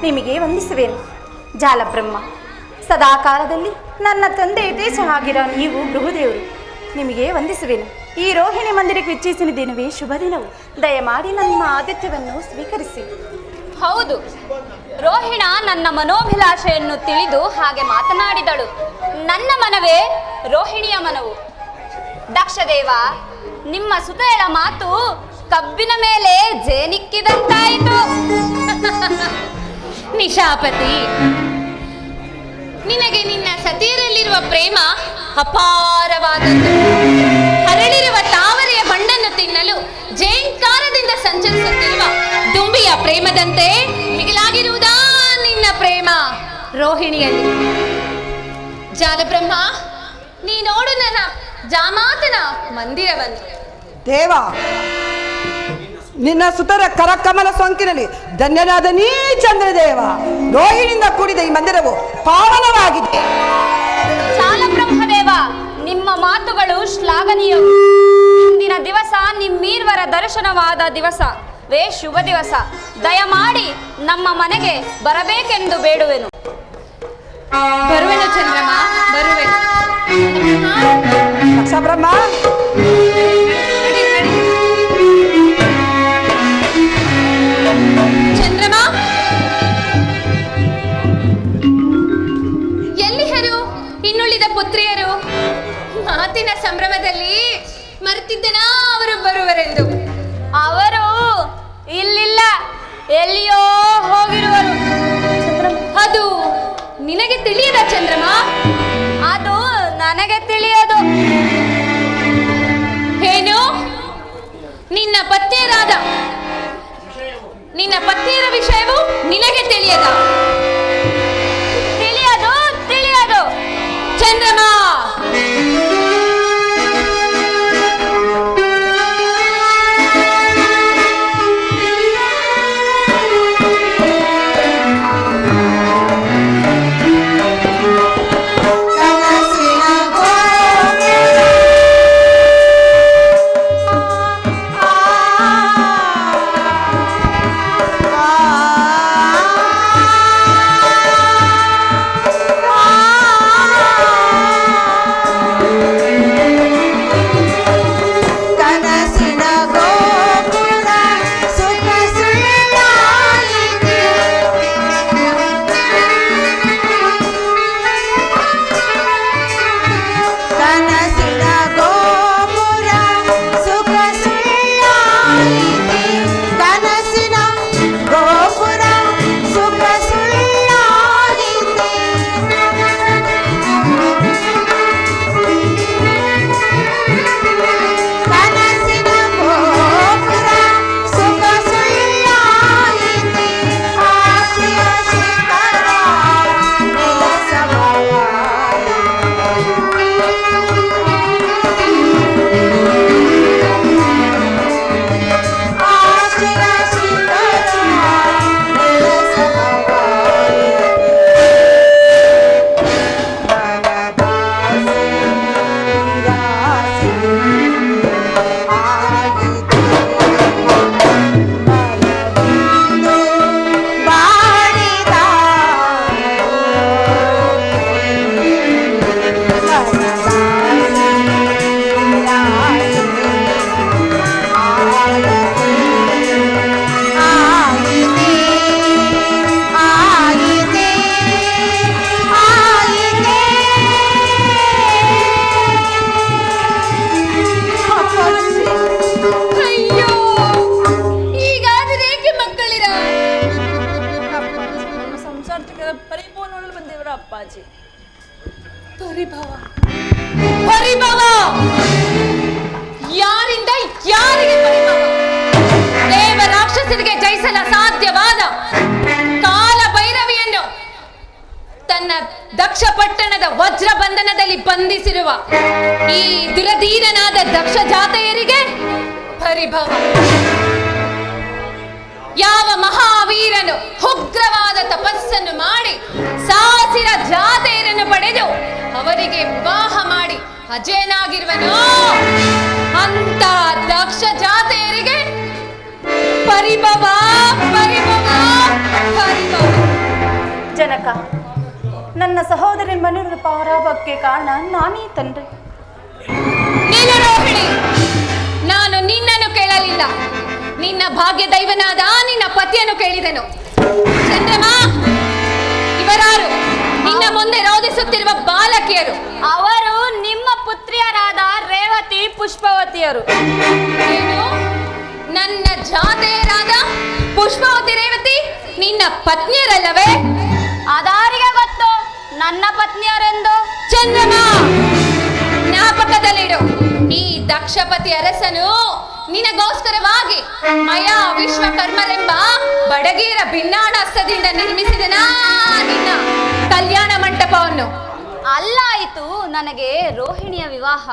ನಿಮಗೆ ವಂದಿಸುವೇನು. ಜಾಲಬ್ರಹ್ಮ, ಸದಾ ಕಾಲದಲ್ಲಿ ನನ್ನ ತಂದೆ ದೇಶ ಆಗಿರೋ ನೀವು ಗೃಹದೇವರು, ನಿಮಗೆ ವಂದಿಸುವೇನು. ಈ ರೋಹಿಣಿ ಮಂದಿರಕ್ಕೆ ವಿಚ್ಛೇಸಿನ ದಿನವೇ ಶುಭ ದಿನವು. ದಯಮಾಡಿ ನನ್ನ ಆತಿಥ್ಯವನ್ನು ಸ್ವೀಕರಿಸಿ. ಹೌದು, ರೋಹಿಣ ನನ್ನ ಮನೋಭಿಲಾಷೆಯನ್ನು ತಿಳಿದು ಹಾಗೆ ಮಾತನಾಡಿದಳು. ನನ್ನ ಮನವೇ ರೋಹಿಣಿಯ ಮನವು. ದಕ್ಷದೇವ, ನಿಮ್ಮ ಸುತೆಯಳ ಮಾತು ಕಬ್ಬಿನ ಮೇಲೆ ಜೇನಿಕ್ಕಿದಂತಾಯಿತು. ನಿಶಾಪತಿ, ನಿನಗೆ ನಿನ್ನ ಸತಿಯರಲ್ಲಿರುವ ಪ್ರೇಮ ಅಪಾರವಾದದ್ದು. ಹರಳಿರುವ ತಾವರೆಯ ಹಣ್ಣನ್ನು ತಿನ್ನಲು ಜೇಂಕಾರದಿಂದ ಸಂಚರಿಸುತ್ತಿರುವ ದುಂಬಿಯ ಪ್ರೇಮದಂತೆ ಮಿಗಿಲಾಗಿರುವುದಾ ನಿನ್ನ ಪ್ರೇಮ ರೋಹಿಣಿಯಲ್ಲಿ? ಜಾಲಬ್ರಹ್ಮ, ನೀ ನೋಡು ನನ್ನ ಜಾಮಾತನ ಮಂದಿರವನ್ನು. ದೇವ, ನಿನ್ನ ಸುತರ ಕರಕಮಲ ಸೋಂಕಿನಲ್ಲಿ ಧನ್ಯನಾದ ನೀ ಚಂದ್ರದೇವ. ರೋಹಿಣಿಯಿಂದ ಕೂಡಿದ ಈ ಮಂದಿರವು ಪಾವನವಾಗಿದೆ. ಜಾಲಬ್ರಹ್ಮದೇವ, ನಿಮ್ಮ ಮಾತುಗಳು ಶ್ಲಾಘನೀಯವು. ಇಂದಿನ ದಿವಸ ನಿಮ್ಮೀರ್ವರ ದರ್ಶನವಾದ ದಿವಸವೇ ಶುಭ ದಿವಸ. ದಯಮಾಡಿ ನಮ್ಮ ಮನೆಗೆ ಬರಬೇಕೆಂದು ಬೇಡುವೆನು. ಬರುವೆನು ಚಂದ್ರಮ್ಮ, ಬರುವೆನು. ದಕ್ಷಬ್ರಹ್ಮ, ಚಂದ್ರಮ್ಮ, ಎಲ್ಲಿಹರು ಇನ್ನುಳಿದ ಪುತ್ರಿಯರು? ಮಾತಿನ ಸಂಭ್ರಮದಲ್ಲಿ ಮರೆತಿದ್ದನಾ ಅವರು ಬರುವರೆಂದು. ಅವರು ಇಲ್ಲಿಲ್ಲ, ಎಲ್ಲಿಯೋ ಹೋಗಿರುವರು. ಅದು ನಿನಗೆ ತಿಳಿಯದ ಚಂದ್ರಮ್ಮ? ಅದು ನನಗೆ ತಿಳಿಯದು. ಏನು? ನಿನ್ನ ಪತ್ನಿಯರ ವಿಷಯವು ನಿನಗೆ ತಿಳಿಯದ? ತಿಳಿಯದು ಚಂದ್ರಮ್ಮ, ಪರಿಭವ ಯಾರಿಂದ ಯಾರಿಗೆ ಪರಿಭವ? ದೇವ ರಾಕ್ಷಸರಿಗೆ ಜಯಿಸಲು ಅಸಾಧ್ಯವಾದ ಕಾಲ ಭೈರವಿಯನ್ನು ತನ್ನ ದಕ್ಷ ಪಟ್ಟಣದ ವಜ್ರ ಬಂಧನದಲ್ಲಿ ಬಂಧಿಸಿರುವ ಈ ದುರಧೀರನಾದ ದಕ್ಷ ಜಾತೆಯರಿಗೆ ಪರಿಭವ. ಯಾವ ಮಹಾವೀರನು ಉಗ್ರವಾದ ತಪಸ್ಸನ್ನು ಮಾಡಿ ಸಾಹಸಿರ ಜಾತೆಯರನ್ನು ಪಡೆದು ಅವರಿಗೆ ವಿವಾಹ ಮಾಡಿ ಅಜೇನಾಗಿರುವನೋ ಅಂತ ದಕ್ಷ ಜಾತೆಯರಿಗೆ ಪರಿಭವ ಪರಿಭವ ಪರಿಭವ. ಜನಕ, ನನ್ನ ಸಹೋದರಿ ಮನುರ ಪರಾಭವಕ್ಕೆ ಕಾರಣ ನಾನೇ ತಂದೆ. ನೀನು ರೋಹಿಣಿ, ನಾನು ನಿನ್ನನ್ನು ಕೇಳಲಿಲ್ಲ, ನಿನ್ನ ಭಾಗ್ಯ ದೈವನಾದ ನಿನ್ನ ಪತಿಯನ್ನು ಕೇಳಿದೆನು. ಚಂದ್ರಮ, ಇವರಾರು ನಿನ್ನ ಮುಂದೆ ರೋಧಿಸುತ್ತಿರುವ ಬಾಲಕಿಯರು? ಅವರು ನಿಮ್ಮ ಪುತ್ರಿಯರಾದ ರೇವತಿ ಪುಷ್ಪವತಿಯರು. ಏನು, ನನ್ನ ಜಾತೆಯರಾದ ಪುಷ್ಪವತಿ ರೇವತಿ ನಿನ್ನ ಪತ್ನಿಯರಲ್ಲವೇ? ಅದಾರಿಗೆ ಗೊತ್ತು ನನ್ನ ಪತ್ನಿಯರೆಂದು. ಚಂದ್ರಮ, ಜ್ಞಾಪಕದಲ್ಲಿಡು, ಈ ದಕ್ಷಪತಿ ಅರಸನು ನಿನಗೋಸ್ಕರವಾಗಿ ಮಯ ವಿಶ್ವಕರ್ಮರೆಂಬ ಬಡಗೀರ ಭಿನ್ನಾಣಸ್ತದಿಂದ ನಿರ್ಮಿಸಿದನ ನಿನ್ನ ಕಲ್ಯಾಣ ಮಂಟಪವನ್ನು. ಅಲ್ಲಾಯಿತು ನನಗೆ ರೋಹಿಣಿಯ ವಿವಾಹ.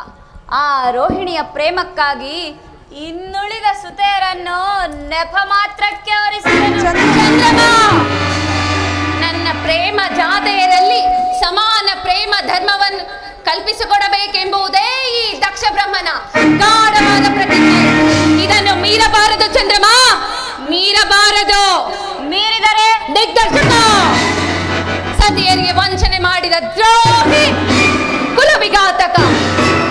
ಆ ರೋಹಿಣಿಯ ಪ್ರೇಮಕ್ಕಾಗಿ ಇನ್ನುಳಿದ ಸುತೆಯರನ್ನು ನೆಪ ಮಾತ್ರಕ್ಕೆ ಹೊರಿಸಿದನು. ಚಂದ್ರಮ, ನನ್ನ ಪ್ರೇಮ ಜಾತೆಯರಲ್ಲಿ ಸಮಾನ ಪ್ರೇಮ ಧರ್ಮವನ್ನು ಕಲ್ಪಿಸಿಕೊಡಬೇಕೆಂಬುದೇ ಈ ದಕ್ಷ ಬ್ರಹ್ಮನ ಗಾಢವಾದ ಪ್ರತಿಜ್ಞೆ. ಇದನ್ನು ಮೀರಬಾರದು ಚಂದ್ರಮ, ಮೀರಬಾರದು. ಮೀರಿದರೆ ದಿಗ್ದರ್ಶಕ, ಸತಿಯರಿಗೆ ವಂಚನೆ ಮಾಡಿದ ದ್ರೋಹಿ, ಕುಲವಿಘಾತಕ,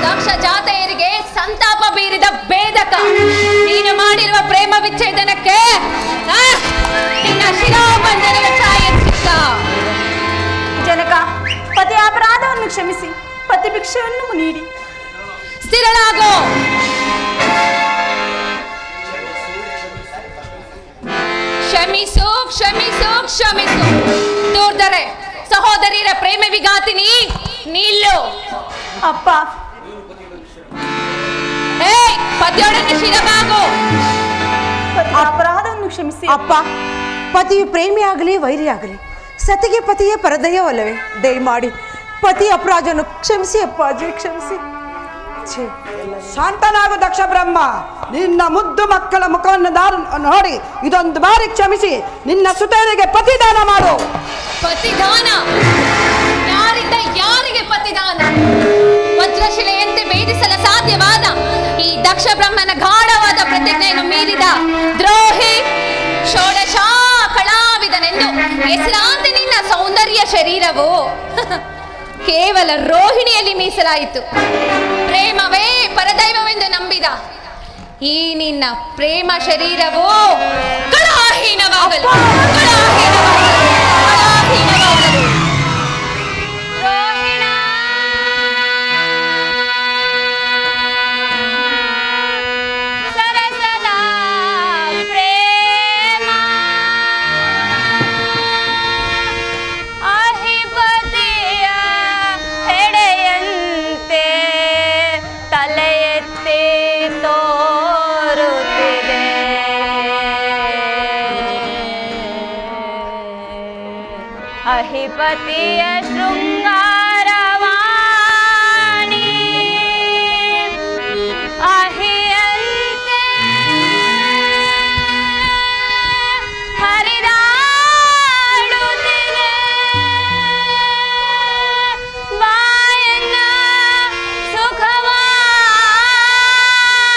ದಕ್ಷ ಜಾತೆಯರಿಗೆ ಸಂತಾಪ ಬೀರಿದ ಭೇದಕ. ನೀನು ಮಾಡಿರುವ ಪ್ರೇಮ ವಿಚ್ಛೇದನಕ್ಕೆ ನಿನ್ನ ಶಿರೋಬಂಧನದ ಪ್ರಾಯಶ್ಚಿತ್ತ. ಜನಕ, ಪತಿ ಅಪರಾಧವನ್ನು ಕ್ಷಮಿಸಿ ಪತಿ ಭಿಕ್ಷೆಯನ್ನು ನೀಡಿ. ಸ್ಥಿರಳಾಗೋ. ಕ್ಷಮಿಸು ಕ್ಷಮಿಸು ಕ್ಷಮಿಸು. ದೂರ್ದರೆ ಸಹೋದರಿಯರ ಪ್ರೇಮ ವಿಘಾತಿನಿ, ನಿಲ್ಲು. ಅಪ್ಪ, ಪತಿಯೊಡನೆ ಶಿರಬಾಗು. ಪತಿ ಅಪರಾಧವನ್ನು ಕ್ಷಮಿಸಿ. ಅಪ್ಪ, ಪತಿಯು ಪ್ರೇಮಿ ಆಗಲಿ ವೈರಿ ಆಗಲಿ ಸತಿಗೆ ಪತಿಯೇ ಪರದಯವಲ್ಲವೇ? ದಯಮಾಡಿ ಪತಿ ಅಪರಾಧವನ್ನು ಕ್ಷಮಿಸಿ ಅಪ್ಪಾಜಿ, ಕ್ಷಮಿಸಿ. ಶಾಂತನಾಗು ದಕ್ಷ ಬ್ರಹ್ಮ, ನಿನ್ನ ಮುದ್ದು ಮಕ್ಕಳ ಮುಖವನ್ನು ನೋಡಿ ಇದೊಂದು ಬಾರಿ ಕ್ಷಮಿಸಿ ನಿನ್ನ ಸುತೆಯರಿಗೆ ಪತಿದಾನ ಮಾಡು. ಪತಿದಾನ? ಯಾರಿಂದ ಯಾರಿಗೆ ಪತಿದಾನ? ವಜ್ರಶಿಲೆಯಂತೆ ಭೇದಿಸಲು ಸಾಧ್ಯವಾದ ಈ ದಕ್ಷ ಬ್ರಹ್ಮನ ಗಾಢವಾದ ಪ್ರತಿಜ್ಞೆಯನ್ನು ಮೀರಿದ ದ್ರೋಹಿ, ಷೋಡಶ ಕಲಾವಿದನೆಂದು ಹೆಸರಾಂತ ನಿನ್ನ ಸೌಂದರ್ಯ ಶರೀರವು ಕೇವಲ ರೋಹಿಣಿಯಲ್ಲಿ ಮೀಸಲಾಯಿತು. ಪ್ರೇಮವೇ ಪರದೈವವೆಂದು ನಂಬಿದ ಈ ನಿನ್ನ ಪ್ರೇಮ ಶರೀರವು ಕಳಾಹೀನವಾಗಲು, ಕಳಾಹೀನವಾಗಲು. ಸರಸದ ಪ್ರೇಮ ಅಧಿಪತಿಯ ಹೆಡೆಯಂತೆ ತಲೆ ಎತ್ತಿ ತೋರುತ್ತಿದೆ. ಅಧಿಪತಿಯ ಶೃಂಗಾರವಾಣಿ ಅಹಿಯಂತೆ ಹರಿದಾಡುತ್ತಿದೆ. ಬಾಯನ್ನ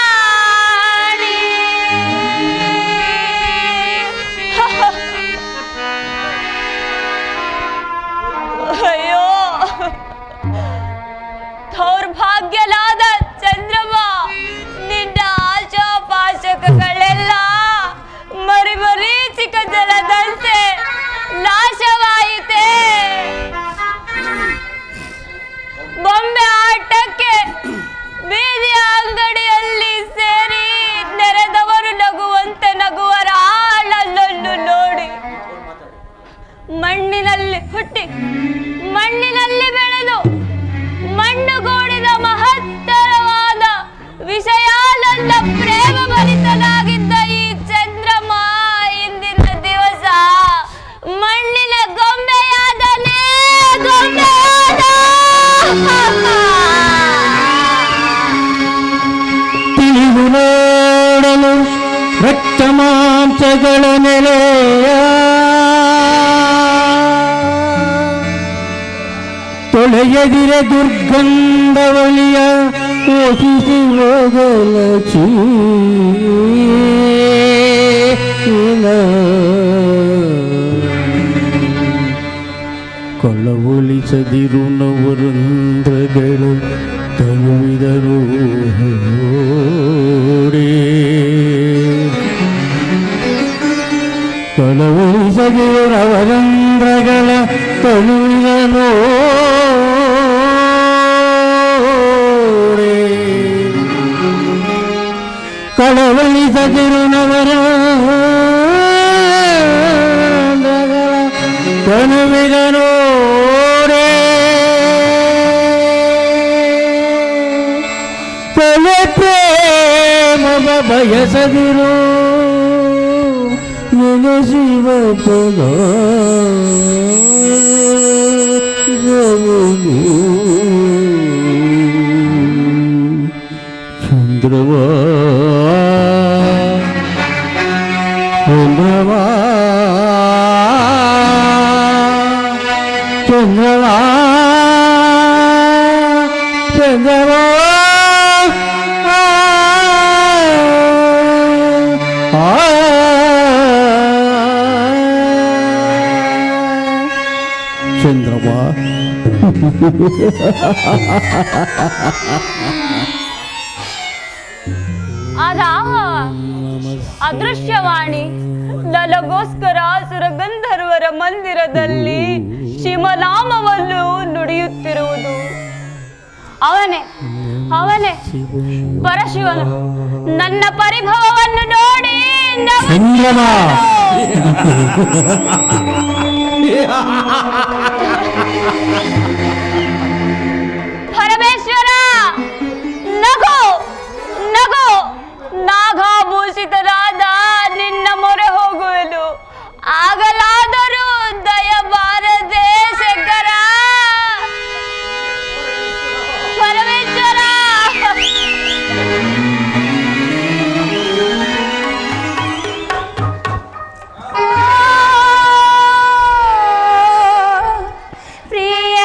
ಸುಖವಾಣಿ ಅಯ್ಯೋ, ದೌರ್ಭಾಗ್ಯಲಾದ ಚಂದ್ರಮ್ಮ, ನಿನ್ನ ಆಶಾಪಾಶಕಗಳೆಲ್ಲ ಮರಿಮರೀಚಿಕ ಜಲದಂತೆ ನಾಶವಾಯಿತೆ. ಬೊಂಬೆ ಆಟಕ್ಕೆ ಬೀದಿಯ ಅಂಗಡಿಯಲ್ಲಿ ಸೇರಿ ನೆರೆದವರು ನಗುವಂತೆ ನಗುವರ ಆಳನ್ನು ನೋಡಿ ಮಣ್ಣಿನಲ್ಲಿ ಹುಟ್ಟಿ ಮಣ್ಣಿನಲ್ಲಿ ಬೆಳೆದು ಮಣ್ಣುಗೂಡಿದ ಮಹತ್ತರವಾದ ವಿಷಯಾನಂದ ಪ್ರೇಮ ಭರಿತನಾಗಿದ್ದ ಈ ಚಂದ್ರಮ ಇಂದಿನ ದಿವಸ ಮಣ್ಣಿನ ಗೊಂಬೆಯಾದನೇ, ಗೊಂಬೆಯಾದ. ತಿಳಿದು ನೋಡಲು ರಕ್ತ ಮಾಂಸಗಳನ್ನು ಎದಿರೆ ದುರ್ಗಂಧವಳಿಯ ಓಹಿಸಿ ಹೋಗಲ ಚೀಲ ಕಳವಳಿಸದಿರು ನವರಂಧ್ರಗಳು ತಳುವಿದರು ಕಳವಳಿಸದಿರು ನವರಂಧ್ರಗಳ ತಳುವಿದರು ಕಳವಳಿಸದಿರು ನವರಂಧ್ರಗಳ ತಳುವಿದರು ಪ್ರೇಮ ಬಯಸದಿರು ಶಿವ ಪದ ಚಂದ್ರವಾ ಚಂದ್ರವಾ ಚಂದ್ರವಾ ಚಂದ್ರವಾ ಚಂದ್ರವಾ ಅದಾವ ಅದೃಶ್ಯವಾಣಿ ನನಗೋಸ್ಕರ ಸುರಗಂಧರ್ವರ ಮಂದಿರದಲ್ಲಿ ಶಿವನಾಮವನ್ನು ನುಡಿಯುತ್ತಿರುವುದು ಅವನೇ ಅವನೇ ಪರಶಿವನು. ನನ್ನ ಪರಿಭವವನ್ನು ನೋಡಿ ಪರಮೇಶ್ವರ ನಗು ನಗು. ನಾಗಾಭೂಷಿತರಾದ ನಿನ್ನ ಮೊರೆ ಹೋಗುವೆನು, ಆಗಲಾದರೂ ದಯಬಾರದೆ ಶಂಕರ. ಪರಮೇಶ್ವರ ಪ್ರಿಯ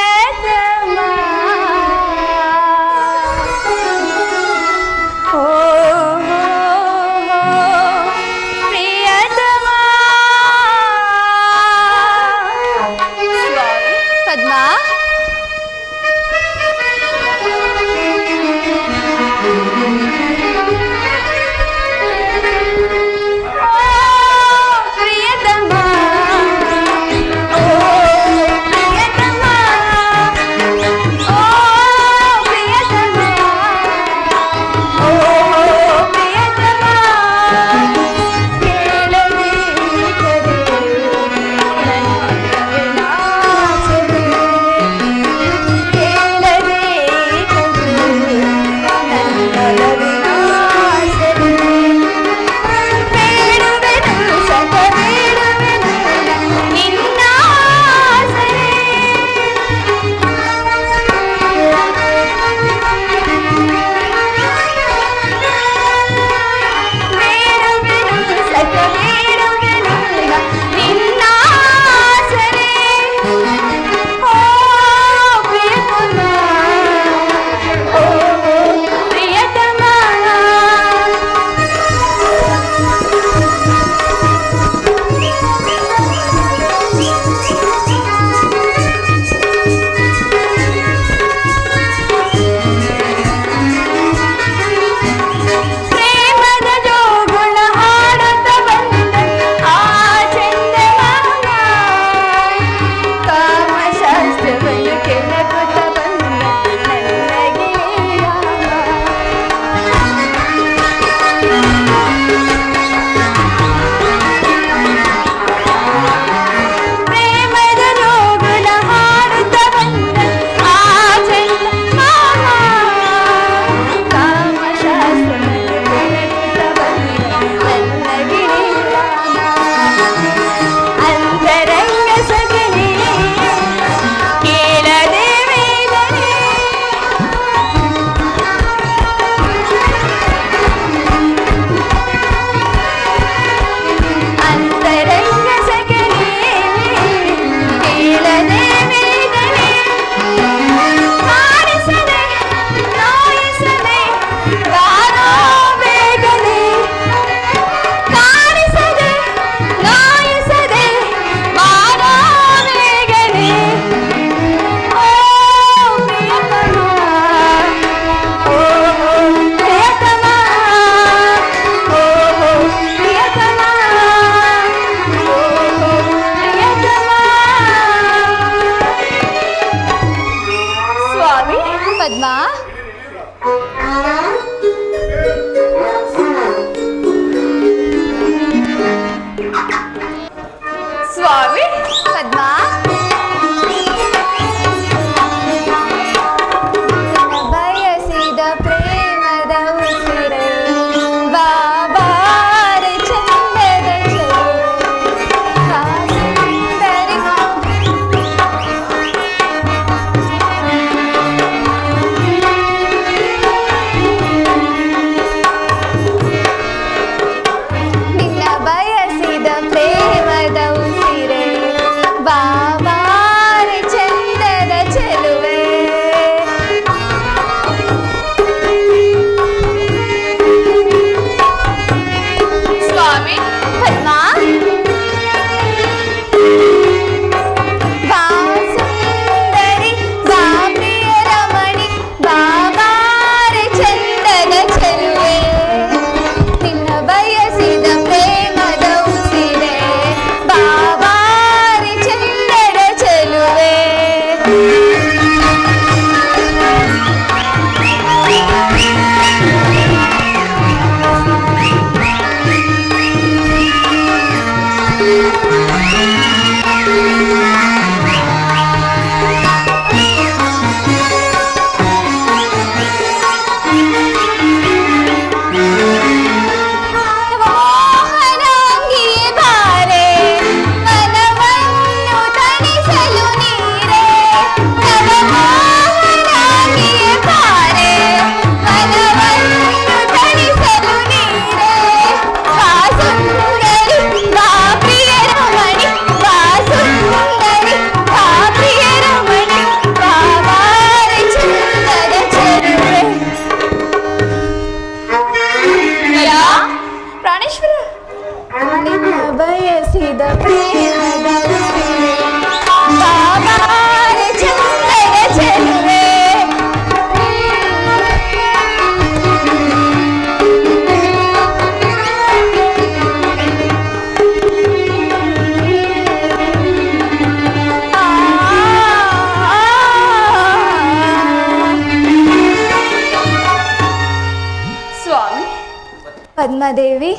ಪದ್ಮದೇವಿ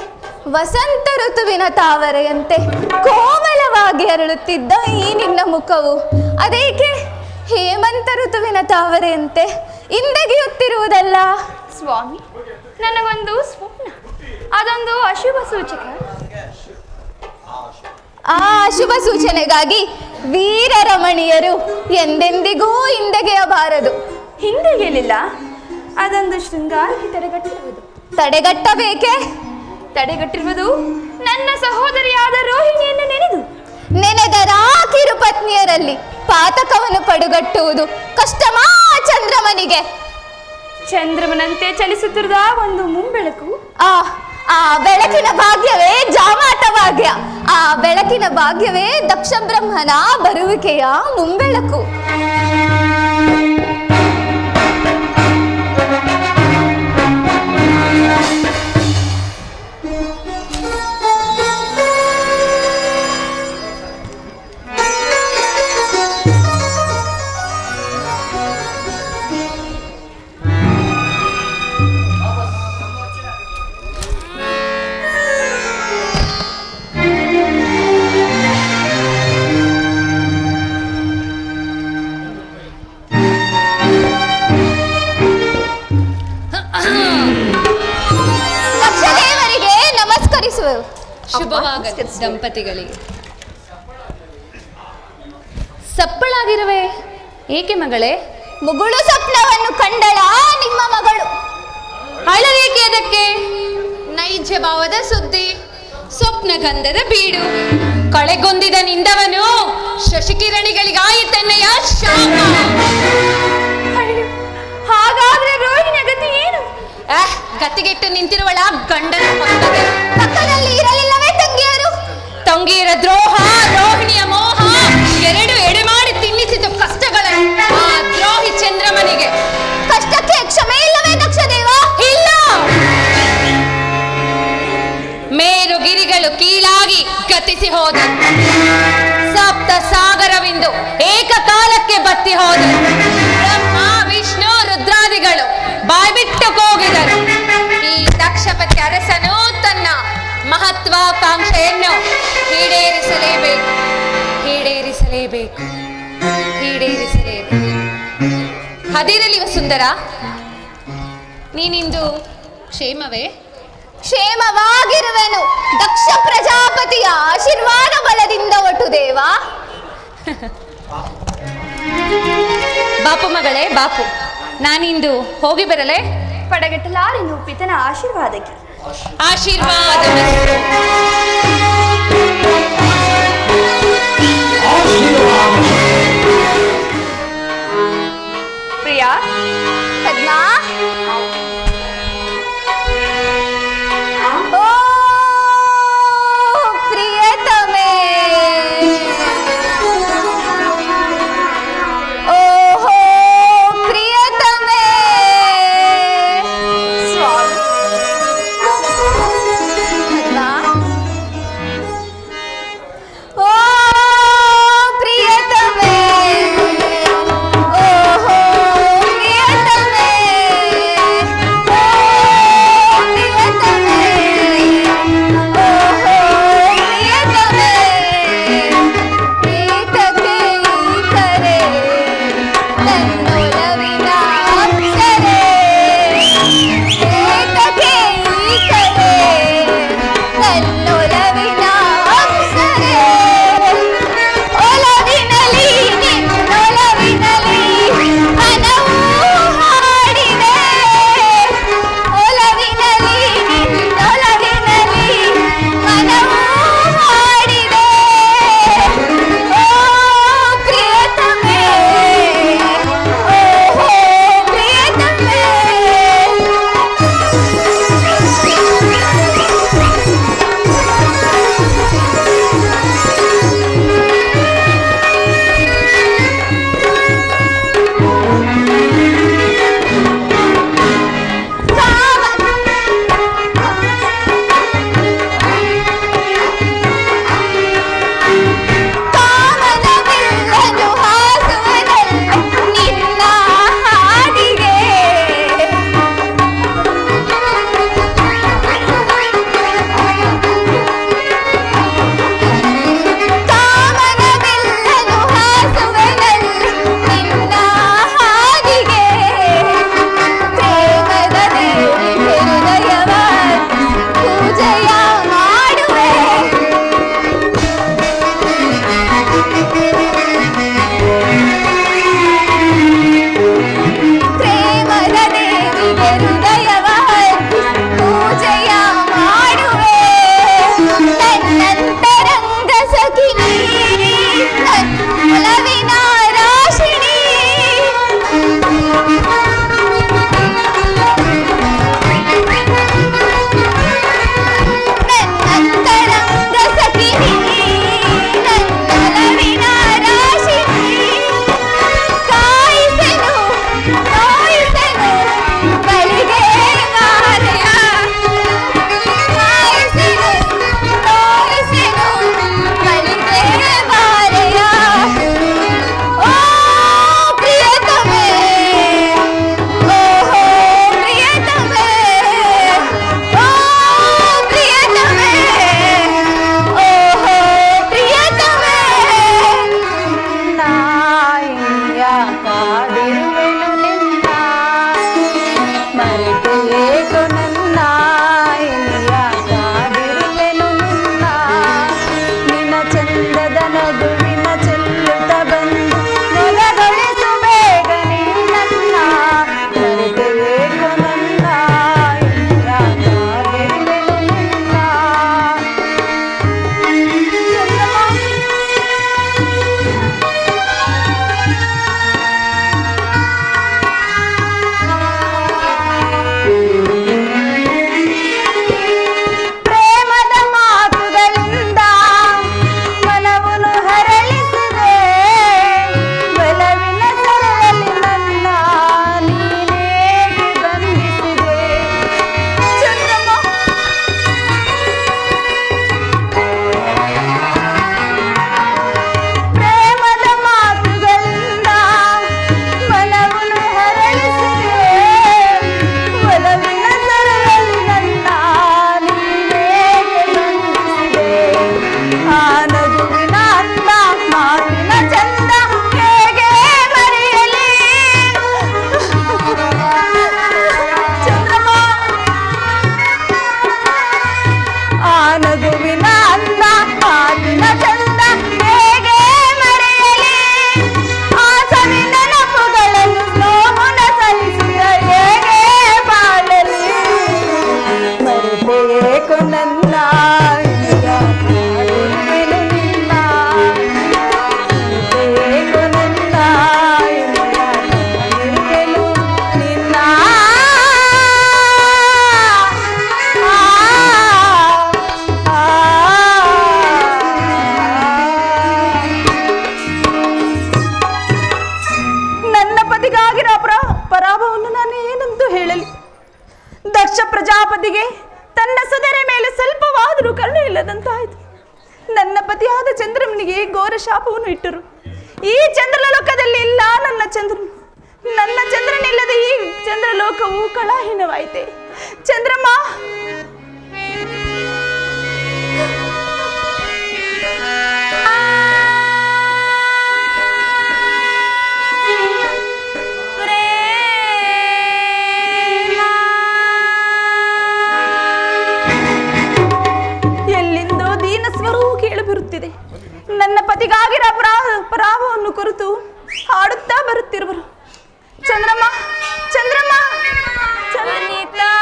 ವಸಂತ ಋತುವಿನ ತಾವರೆಯಂತೆ ಕೋಮಲವಾಗಿ ಅರಳುತ್ತಿದ್ದ ಈ ನಿನ್ನ ಮುಖವು ಅದೇಕೆ ಹೇಮಂತ ಋತುವಿನ ತಾವರೆಯಂತೆ ಇಂದಗಿಯುತ್ತಿರುವುದಲ್ಲ? ಸ್ವಾಮಿ, ನನಗೊಂದು ಸ್ವಪ್ನ, ಅದೊಂದು ಅಶುಭ ಸೂಚಕ. ಆ ಅಶುಭ ಸೂಚನೆಗಾಗಿ ವೀರರಮಣಿಯರು ಎಂದೆಂದಿಗೂ ಹಿಂದೆಗೆಯಬಾರದು. ಹಿಂದೆಗೆಯಲಿಲ್ಲ, ಅದೊಂದು ಶೃಂಗಾರಕ್ಕೆ ತಡೆಗಟ್ಟಿರುವುದು. ತಡೆಗಟ್ಟಬೇಕೆ? ತಡೆಗಟ್ಟಿರುವುದು ನನ್ನ ಸಹೋದರಿಯಾದ ರೋಹಿಣಿಯನ್ನು ನೆನೆದರ ಕಿರುಪತ್ನಿಯರಲ್ಲಿ ಪಾತಕವನ್ನು ಪಡುಗಟ್ಟುವುದು ಕಷ್ಟಮಾ ಚಂದ್ರಮನಿಗೆ? ಚಂದ್ರಮನಂತೆ ಚಲಿಸುತ್ತಿರುವ ಒಂದು ಮುಂಬೆಳಕು. ಆ ಬೆಳಕಿನ ಭಾಗ್ಯವೇ ಜಾಮಾತ ಭಾಗ್ಯ. ಆ ಬೆಳಕಿನ ಭಾಗ್ಯವೇ ದಕ್ಷ ಬ್ರಹ್ಮನ ಬರುವಿಕೆಯ ಮುಂಬೆಳಕು. ಶುಭವಾಗಲಿ ದಂಪತಿಗಳಿಗೆ. ಸಪ್ಪಳಾಗಿರುವೆ ಏಕೆ ಮಗಳೇ? ಮುಗುಳು ಸ್ವಪ್ನವನ್ನು ಕಂಡಳ ನಿಮ್ಮ ಮಗಳು. ಅಳವೇಕೆ ಅದಕ್ಕೆ? ನೈಜ ಭಾವದ ಸುದ್ದಿ, ಸ್ವಪ್ನ ಗಂಧದ ಬೀಡು. ಕಳೆಗೊಂದಿದ ನಿಂದವನು ಶಶಿಕಿರಣಿಗಳಿಗಾಯಿತೆನ್ನೆಯ ಶಾಪ. ಹಾಗಾದ್ರೆ ರೋಹಿಣಿ ಗತಿ ಏನು? ಗತಿಗೆಟ್ಟು ನಿಂತಿರುವಳ ಗಂಡನ ಪಕ್ಕದಲ್ಲಿ ಇರಲಿಲ್ಲವೇ ತಂಗಿಯರು? ತಂಗಿಯರ ದ್ರೋಹ, ರೋಹಿಣಿಯ ಮೋಹ ಎರಡು ಎಡೆ ಮಾಡಿ ತಿನ್ನಿಸಿತು ಕಷ್ಟಗಳನ್ನು ಆ ದ್ರೋಹಿ ಚಂದ್ರಮನಿಗೆ. ಕಷ್ಟಕ್ಕೆ ಕ್ಷಮೆ ಇಲ್ಲವೇ ದಕ್ಷದೇವ? ಇಲ್ಲ. ಮೇರುಗಿರಿಗಳು ಕೀಳಾಗಿ ಗತಿಸಿ ಹೋದರು. ಸಪ್ತ ಸಾಗರವಿಂದು ಏಕಕಾಲಕ್ಕೆ ಬತ್ತಿ ಹೋದರು. ಬ್ರಹ್ಮ, ವಿಷ್ಣು, ರುದ್ರಾದಿಗಳು ಬಾಯ್ಬಿಟ್ಟು ಕೂಗಿದರು. ಈ ದಕ್ಷಪತಿ ಅರಸನು ತನ್ನ ಮಹತ್ವಾಕಾಂಕ್ಷೆಯನ್ನು ಈಡೇರಿಸಲೇಬೇಕು, ಈಡೇರಿಸಲೇಬೇಕು, ಈಡೇರಿಸಲೇಬೇಕು. ಅದಿರಲಿ ವಸುಂಧರ, ನೀನಿಂದು ಕ್ಷೇಮವೇ? ಕ್ಷೇಮವಾಗಿರುವೆನು, ದಕ್ಷ ಪ್ರಜಾಪತಿಯ ಆಶೀರ್ವಾದ ಬಲದಿಂದ ಒಟ್ಟು ದೇವ. ಬಾಪು ಮಗಳೇ, ಬಾಪು, ನಾನಿಂದು ಹೋಗಿ ಬರಲೇ? ಪಡಗಟ್ಟಲಾರೆನು ಪಿತನ ಆಶೀರ್ವಾದಕ್ಕೆ. ಆಶೀರ್ವಾದ ಪ್ರಿಯಾ. ಪದ್ಮಾ, ಓ ಪ್ರಿಯತಮೆ, ಓಹೋ ಪ್ರಿಯತಮೆ. ಪದ್ಮಾ, ದಕ್ಷ ಪ್ರಜಾಪತಿಗೆ ತನ್ನ ಸೊದರ ಮೇಲೆ ಸ್ವಲ್ಪವಾದರೂ ಕರುಣೆ ಇಲ್ಲದಂತಾಯಿತು. ನನ್ನ ಪತಿಯಾದ ಚಂದ್ರಮನಿಗೆ ಘೋರ ಶಾಪವನ್ನು ಇಟ್ಟರು. ಈ ಚಂದ್ರಲೋಕದಲ್ಲಿ ಇಲ್ಲ ನನ್ನ ಚಂದ್ರನು. ನನ್ನ ಚಂದ್ರನಿಲ್ಲದೆ ಈ ಚಂದ್ರಲೋಕವು ಕಳಾಹೀನವಾಯಿತೆ. ಚಂದ್ರಮ್ಮ, ಎಲ್ಲಿಂದೋ ದೀನ ಸ್ವರವು ಕೇಳಿಬರುತ್ತಿದೆ. ನನ್ನ ಪತಿಗಾಗಿರ ಪರಾಭವವನ್ನು ಕುರಿತು ಹಾಡುತ್ತಾ ಬರುತ್ತಿರುವರು. ಚಂದ್ರಮ್ಮ, ಚಂದ್ರಮ್ಮ, ವನಿತಾ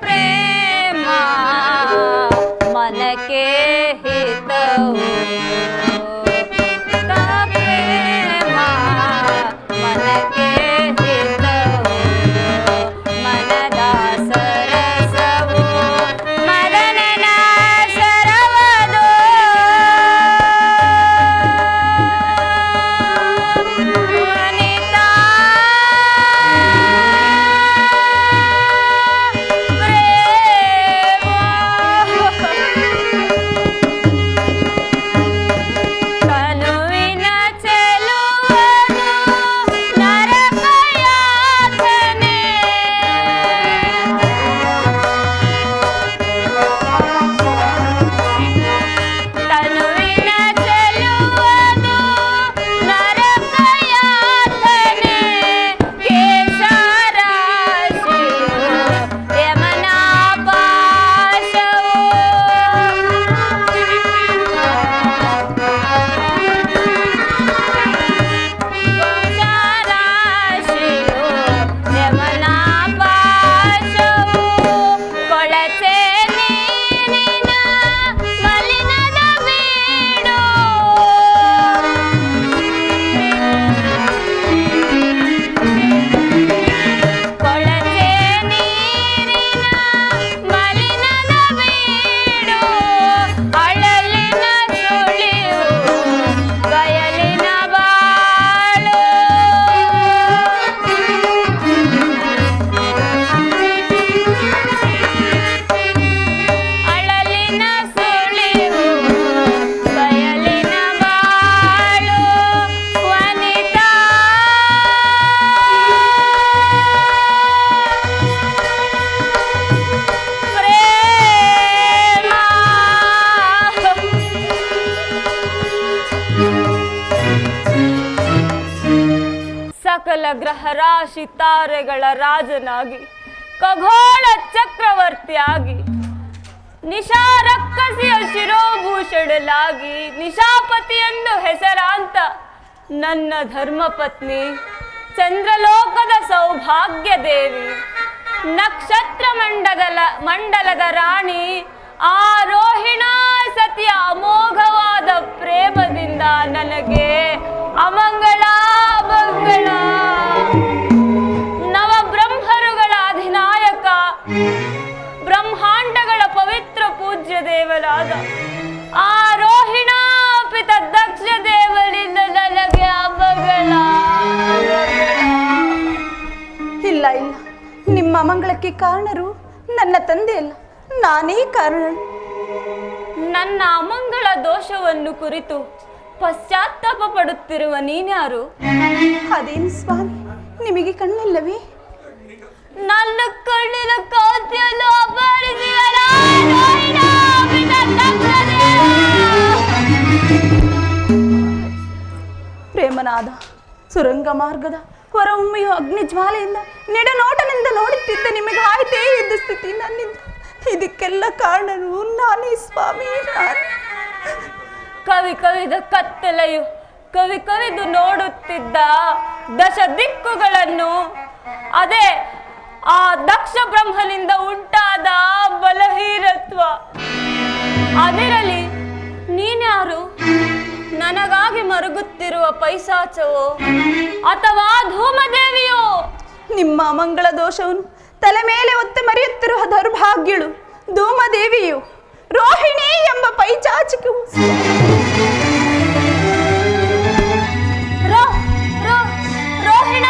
ಪ್ರೇಮ ಮನಕ್ಕೆ ಹಿತವು, ಪ್ರೇಮ ಮನಕ್ಕೆ ಹಿತವು, ಮನದ ಸರಸವು ಮದನನ ಸರವದು, ವನಿತಾ ಕನುವಿನ ಚೆಲುವನು ನರಕಯಾತನೆ, ಕನುವಿನ ಚೆಲುವನು ನರಕಯಾತನೆ, ಕೇಶರಾಶಿಯು ಯಮನ ಪಾಶವು, ಕೇಶರಾಶಿಯು ಯಮನ ಪಾಶವು, ಕೊಳಚೆ ನೀರಿನ ಮಲಿನದ ಬೀಡು, ಕೊಳಚೆ ನೀರಿನ ಮಲಿನದ ಬೀಡು, ಅಳಲಿನ ಸುಳಿವು ಬಯಲಿನ ಬಾಳು, ಅಳಲಿನ ಸುಳಿವು ಬಯಲಿನ ಬಾಳು, ವನಿತಾ ಪ್ರೇಮ. ಸಕಲ ಗ್ರಹ ರಾಶಿ ತಾರೆಗಳ ರಾಜನಾಗಿ, ಖಗೋಳ ಚಕ್ರವರ್ತಿಯಾಗಿ, ನಿಶಾ ರಕ್ಕಸಿಯ ಶಿರೋಭೂಷಣಲಾಗಿ, ನಿಶಾಪತಿ ಎಂದು ಹೆಸರಾಂತ ನನ್ನ ಧರ್ಮಪತ್ನಿ, ಚಂದ್ರಲೋಕದ ಸೌಭಾಗ್ಯ ದೇವಿ, ನಕ್ಷತ್ರ ಮಂಡಲದ ರಾಣಿ, ಆ ರೋಹಿಣಾ ಸತಿಯ ಅಮೋಘವಾದ ಪ್ರೇಮದಿಂದ ನನಗೆ ಅಮಂಗಳ ಮಂಗಳ, ನವಬ್ರಹ್ಮರುಗಳ ಅಧಿನಾಯಕ, ಬ್ರಹ್ಮಾಂಡಗಳ ಪವಿತ್ರ ಪೂಜ್ಯ ದೇವರಾದ ಆ ರೋಹಿಣಾ ಪಿತ ದಕ್ಷ ದೇವರಿಂದ ನನಗೆ ಅಮಂಗಳ. ಇಲ್ಲ ಇಲ್ಲ, ನಿಮ್ಮ ಅಮಂಗಳಕ್ಕೆ ಕಾರಣರು ನನ್ನ ತಂದೆಯಲ್ಲ, ನಾನೇ ಕಾರಣ. ನನ್ನ ಅಮಂಗಳ ದೋಷವನ್ನು ಕುರಿತು ಪಶ್ಚಾತ್ತಾಪ ಪಡುತ್ತಿರುವ ನೀನ್ಯಾರು? ಅದೇನು ಸ್ವಾಮಿ, ನಿಮಗೆ ಕಣ್ಣಿಲ್ಲವೇ? ನನ್ನ ಕಣ್ಣಿನ ಕಾಂತಿಯನ್ನು ಅಪಹರಿಸಿದರ ರೋಹಿಣಾ ಪಿತ ದಕ್ಷ ದೇವ. ಪ್ರೇಮನಾದ ಸುರಂಗ ಮಾರ್ಗದ ಹೊರಹೊಮ್ಮೆಯ ಅಗ್ನಿ ಜ್ವಾಲೆಯಿಂದ ನೆಡನೋಟನಿಂದ ನೋಡುತ್ತಿದ್ದ ನಿಮಗೆ ಆಯ್ತೇ ಇದ್ದ ಸ್ಥಿತಿ ನನ್ನಿಂದ. ಇದಕ್ಕೆಲ್ಲ ಕಾರಣರು ನಾನೇ ಸ್ವಾಮಿ, ನಾನು. ಕವಿ ಕವಿದ ಕತ್ತಲೆಯು ಕವಿ ಕವಿದು ನೋಡುತ್ತಿದ್ದ ದಶ ದಿಕ್ಕುಗಳನ್ನು, ಅದೇ ಆ ದಕ್ಷ ಬ್ರಹ್ಮನಿಂದ ಉಂಟಾದ ಬಲಹೀನತ್ವ. ಅದಿರಲಿ, ನೀನ್ಯಾರು? ನನಗಾಗಿ ಮರುಗುತ್ತಿರುವ ಪೈಸಾಚವೋ ಅಥವಾ ಧೂಮದೇವಿಯೋ? ನಿಮ್ಮ ಅಮಂಗಳ ದೋಷವನ್ನು ತಲೆ ಮೇಲೆ ಒತ್ತೆ ಮರೆಯುತ್ತಿರುವ ದೌರ್ಭಾಗ್ಯಳು ಧೂಮದೇವಿಯು, ರೋಹಿಣಿ ಎಂಬ ಪೈಚಾಚಿಕವು. ರೋಹಿಣ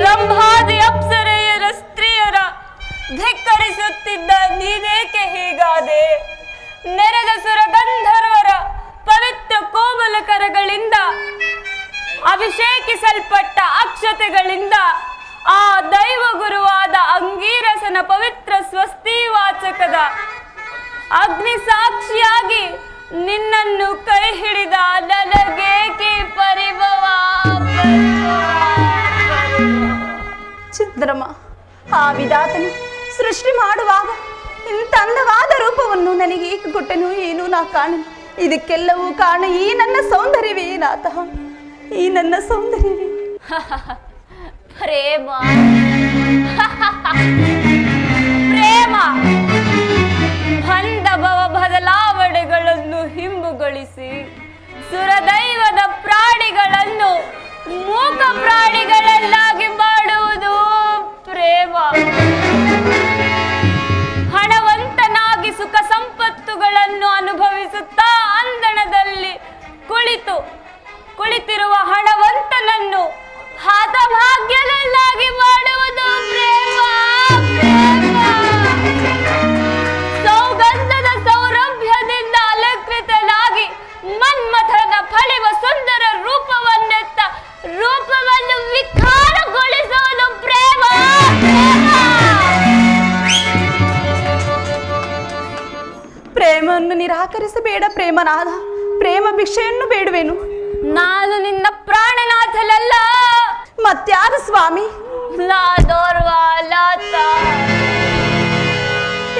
ರಂಭಾದಿ ಅಪ್ಸರೆ ಪಾತ್ರಳಾದೆ. ನೆರೆದ ಸುರಗಂಧರ್ವರ ಪವಿತ್ರ ಕೋಮಲ ಕರಗಳಿಂದ ಅಭಿಷೇಕಿಸಲ್ಪಟ್ಟ ಅಕ್ಷತೆಗಳಿಂದ ಆ ದೈವ ಗುರುವಾದ ಅಂಗೀರಸನ ಪವಿತ್ರ ಸ್ವಸ್ತಿ ವಾಚಕದ ಅಗ್ನಿ ಸಾಕ್ಷಿಯಾಗಿ ನಿನ್ನನ್ನು ಕೈ ಹಿಡಿದ ನನಗೇಕೆ ಪರಿಭವ. ಚಂದ್ರಮ್ಮ, ಆ ವಿಧಾತನು ಸೃಷ್ಟಿ ಮಾಡುವಾಗ ಇಂಥ ಅಂದವಾದ ರೂಪವನ್ನು ನನಗೆ ಏಕೆ ಕೊಟ್ಟನು ಏನು ನಾ ಕಾಣಲು. ಇದಕ್ಕೆಲ್ಲವೂ ಕಾರಣ ಈ ನನ್ನ ಸೌಂದರ್ಯವೇ ನಾಥ, ಈ ನನ್ನ ಸೌಂದರ್ಯವೇ. ಪ್ರೇಮ ಪ್ರೇಮ ಬಂಧ ಭವ ಬದಲಾವಣೆಗಳನ್ನು ಹಿಂಬುಗೊಳಿಸಿ ಸುರದೈವದ ಪ್ರಾಣಿಗಳನ್ನು ಮೂಕ ಪ್ರಾಣಿಗಳನ್ನಾಗಿ ಮಾಡುವುದು ಪ್ರೇಮ. ಹಣವಂತನಾಗಿ ಸುಖ ಸಂಪತ್ತುಗಳನ್ನು ಅನುಭವಿಸುತ್ತಾ ಅಂದಣದಲ್ಲಿ ಕುಳಿತಿರುವ ಹಣವಂತನನ್ನು ಹತಭಾಗ್ಯನನ್ನಾಗಿ ಮಾಡುವುದು ಪ್ರೇಮ. ಸೌಗಂಧದ ಸೌರಭ್ಯದಿಂದ ಅಲಂಕೃತನಾಗಿ ಮನ್ಮಥನ ಫಲಿವ ಸುಂದರ ರೂಪವನ್ನು ವಿಕಾರಗೊಳಿಸುವುದು ಪ್ರೇಮ. ಪ್ರೇಮವನ್ನು ನಿರಾಕರಿಸಬೇಡ ಪ್ರೇಮನಾಥ, ಪ್ರೇಮ ಭಿಕ್ಷೆಯನ್ನು ಬೇಡುವೆನು. ನಾನು ನಿನ್ನ ಪ್ರಾಣನಾಥನಲ್ಲ. ಮತ್ಯಾರು ಸ್ವಾಮಿ?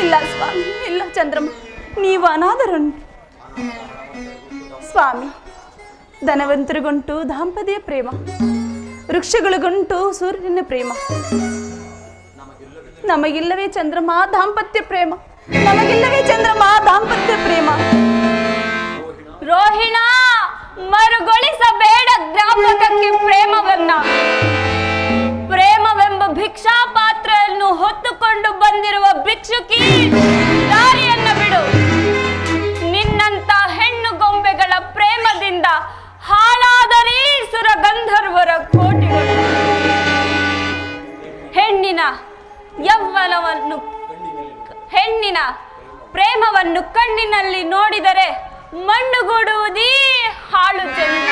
ಇಲ್ಲ ಸ್ವಾಮಿ, ಇಲ್ಲ ಚಂದ್ರಮ್ಮ, ನೀವು ಅನಾಥರನ್ನು. ಸ್ವಾಮಿ, ಧನವಂತರಿಗುಂಟು ದಾಂಪತ್ಯ ಪ್ರೇಮ, ವೃಕ್ಷಗಳಿಗುಂಟು ಸೂರ್ಯನ ಪ್ರೇಮ. ನಮಗಿಲ್ಲವೇ ಚಂದ್ರಮ್ಮ ದಾಂಪತ್ಯ ಪ್ರೇಮ, ನಮಗಿಲ್ಲವೇ ಚಂದ್ರಮ್ಮ ದಾಂಪತ್ಯ ಪ್ರೇಮ. ರೋಹಿಣ, ಮರುಗೊಳಿಸಬೇಡ ಜ್ಞಾಪಕಕ್ಕೆ ಪ್ರೇಮವನ್ನ. ಪ್ರೇಮವೆಂಬ ಭಿಕ್ಷಾ ಪಾತ್ರೆಯನ್ನು ಹೊತ್ತುಕೊಂಡು ಬಂದಿರುವ ಭಿಕ್ಷುಕಿ, ದಾರಿಯನ್ನ ಬಿಡು. ನಿನ್ನಂತ ಹೆಣ್ಣು ಗೊಂಬೆಗಳ ಪ್ರೇಮದಿಂದ ಹಾಳಾದರೀ ಸುರಗಂಧರ್ವರ ಕೋಟಿಗಳು. ಹೆಣ್ಣಿನ ಪ್ರೇಮವನ್ನು ಕಣ್ಣಿನಲ್ಲಿ ನೋಡಿದರೆ ಮಣ್ಣುಗೂಡುವುದೀ ಹಾಳು ಜನ್ಮ.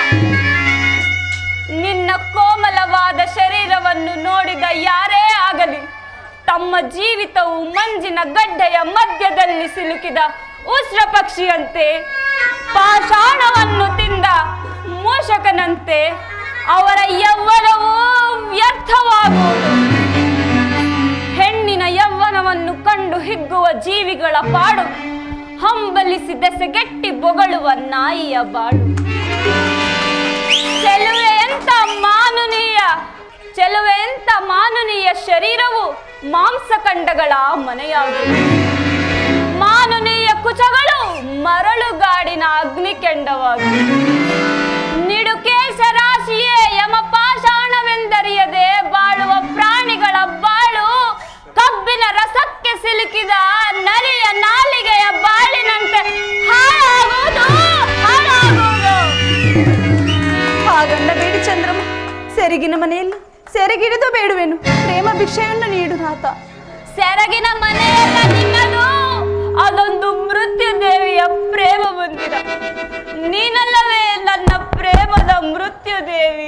ನಿನ್ನ ಕೋಮಲವಾದ ಶರೀರವನ್ನು ನೋಡಿದ ಯಾರೇ ಆಗಲಿ ತಮ್ಮ ಜೀವಿತವು ಮಂಜಿನ ಗಡ್ಡೆಯ ಮಧ್ಯದಲ್ಲಿ ಸಿಲುಕಿದ ಉಸ್ರ ಪಕ್ಷಿಯಂತೆ, ಪಾಷಾಣವನ್ನು ತಿಂದ ಮೂಷಕನಂತೆ ಅವರ ಯೌವನವೂ ವ್ಯರ್ಥವಾಗುವುದು. ಹೆಣ್ಣಿನ ಯೌವನವನ್ನು ಕಂಡು ಹಿಗ್ಗುವ ಜೀವಿಗಳ ಪಾಡು ಹಂಬಲಿಸಿ ದೆಸೆಗೆಟ್ಟಿ ಬೊಗಳುವ ನಾಯಿಯ ಬಾಳು. ಚೆಲುವೆಯಂತ ಮಾನುನೀಯ ಶರೀರವು ಮಾಂಸಖಂಡಗಳ ಮನೆಯಾಗುವುದು. ಮಾನುನೀಯ ಕುಚಗಳು ಮರಳುಗಾಡಿನ ಅಗ್ನಿಕೆಂಡವಾಗಿ. ನಿಡುಕೇಶ ರಾಶಿಯೇ ಯಮಪಾಷಾಣವೆಂದರಿಯದೆ ಬಾಳುವ ಪ್ರಾಣಿಗಳ ಬಾಳು ಕಬ್ಬಿನ ರಸಕ್ಕೆ ಸಿಲುಕಿದ ನರಿಯ ನಾಲಿಗೆಯ ಬಾಳಿನಂತೆ ಹಾಳಾಗುವುದು. ಹಾಗನ್ನ ಬೇಡಿ ಚಂದ್ರಮ್ಮ, ಸೆರಗಿನ ಮನೆಯಲ್ಲಿ ಸೆರಗಿಡಿದು ಬೇಡುವೆನು. ಪ್ರೇಮ ಭಿಕ್ಷೆಯನ್ನು ನೀಡು ನಾಥ. ಸೆರಗಿನ ಮನೆಯಲ್ಲ ನಿನ್ನದು, ಅದೊಂದು ಮೃತ್ಯು ದೇವಿಯ ಪ್ರೇಮ ಮಂದಿರ. ನೀನಲ್ಲವೇ ನನ್ನ ಪ್ರೇಮದ ಮೃತ್ಯು ದೇವಿ.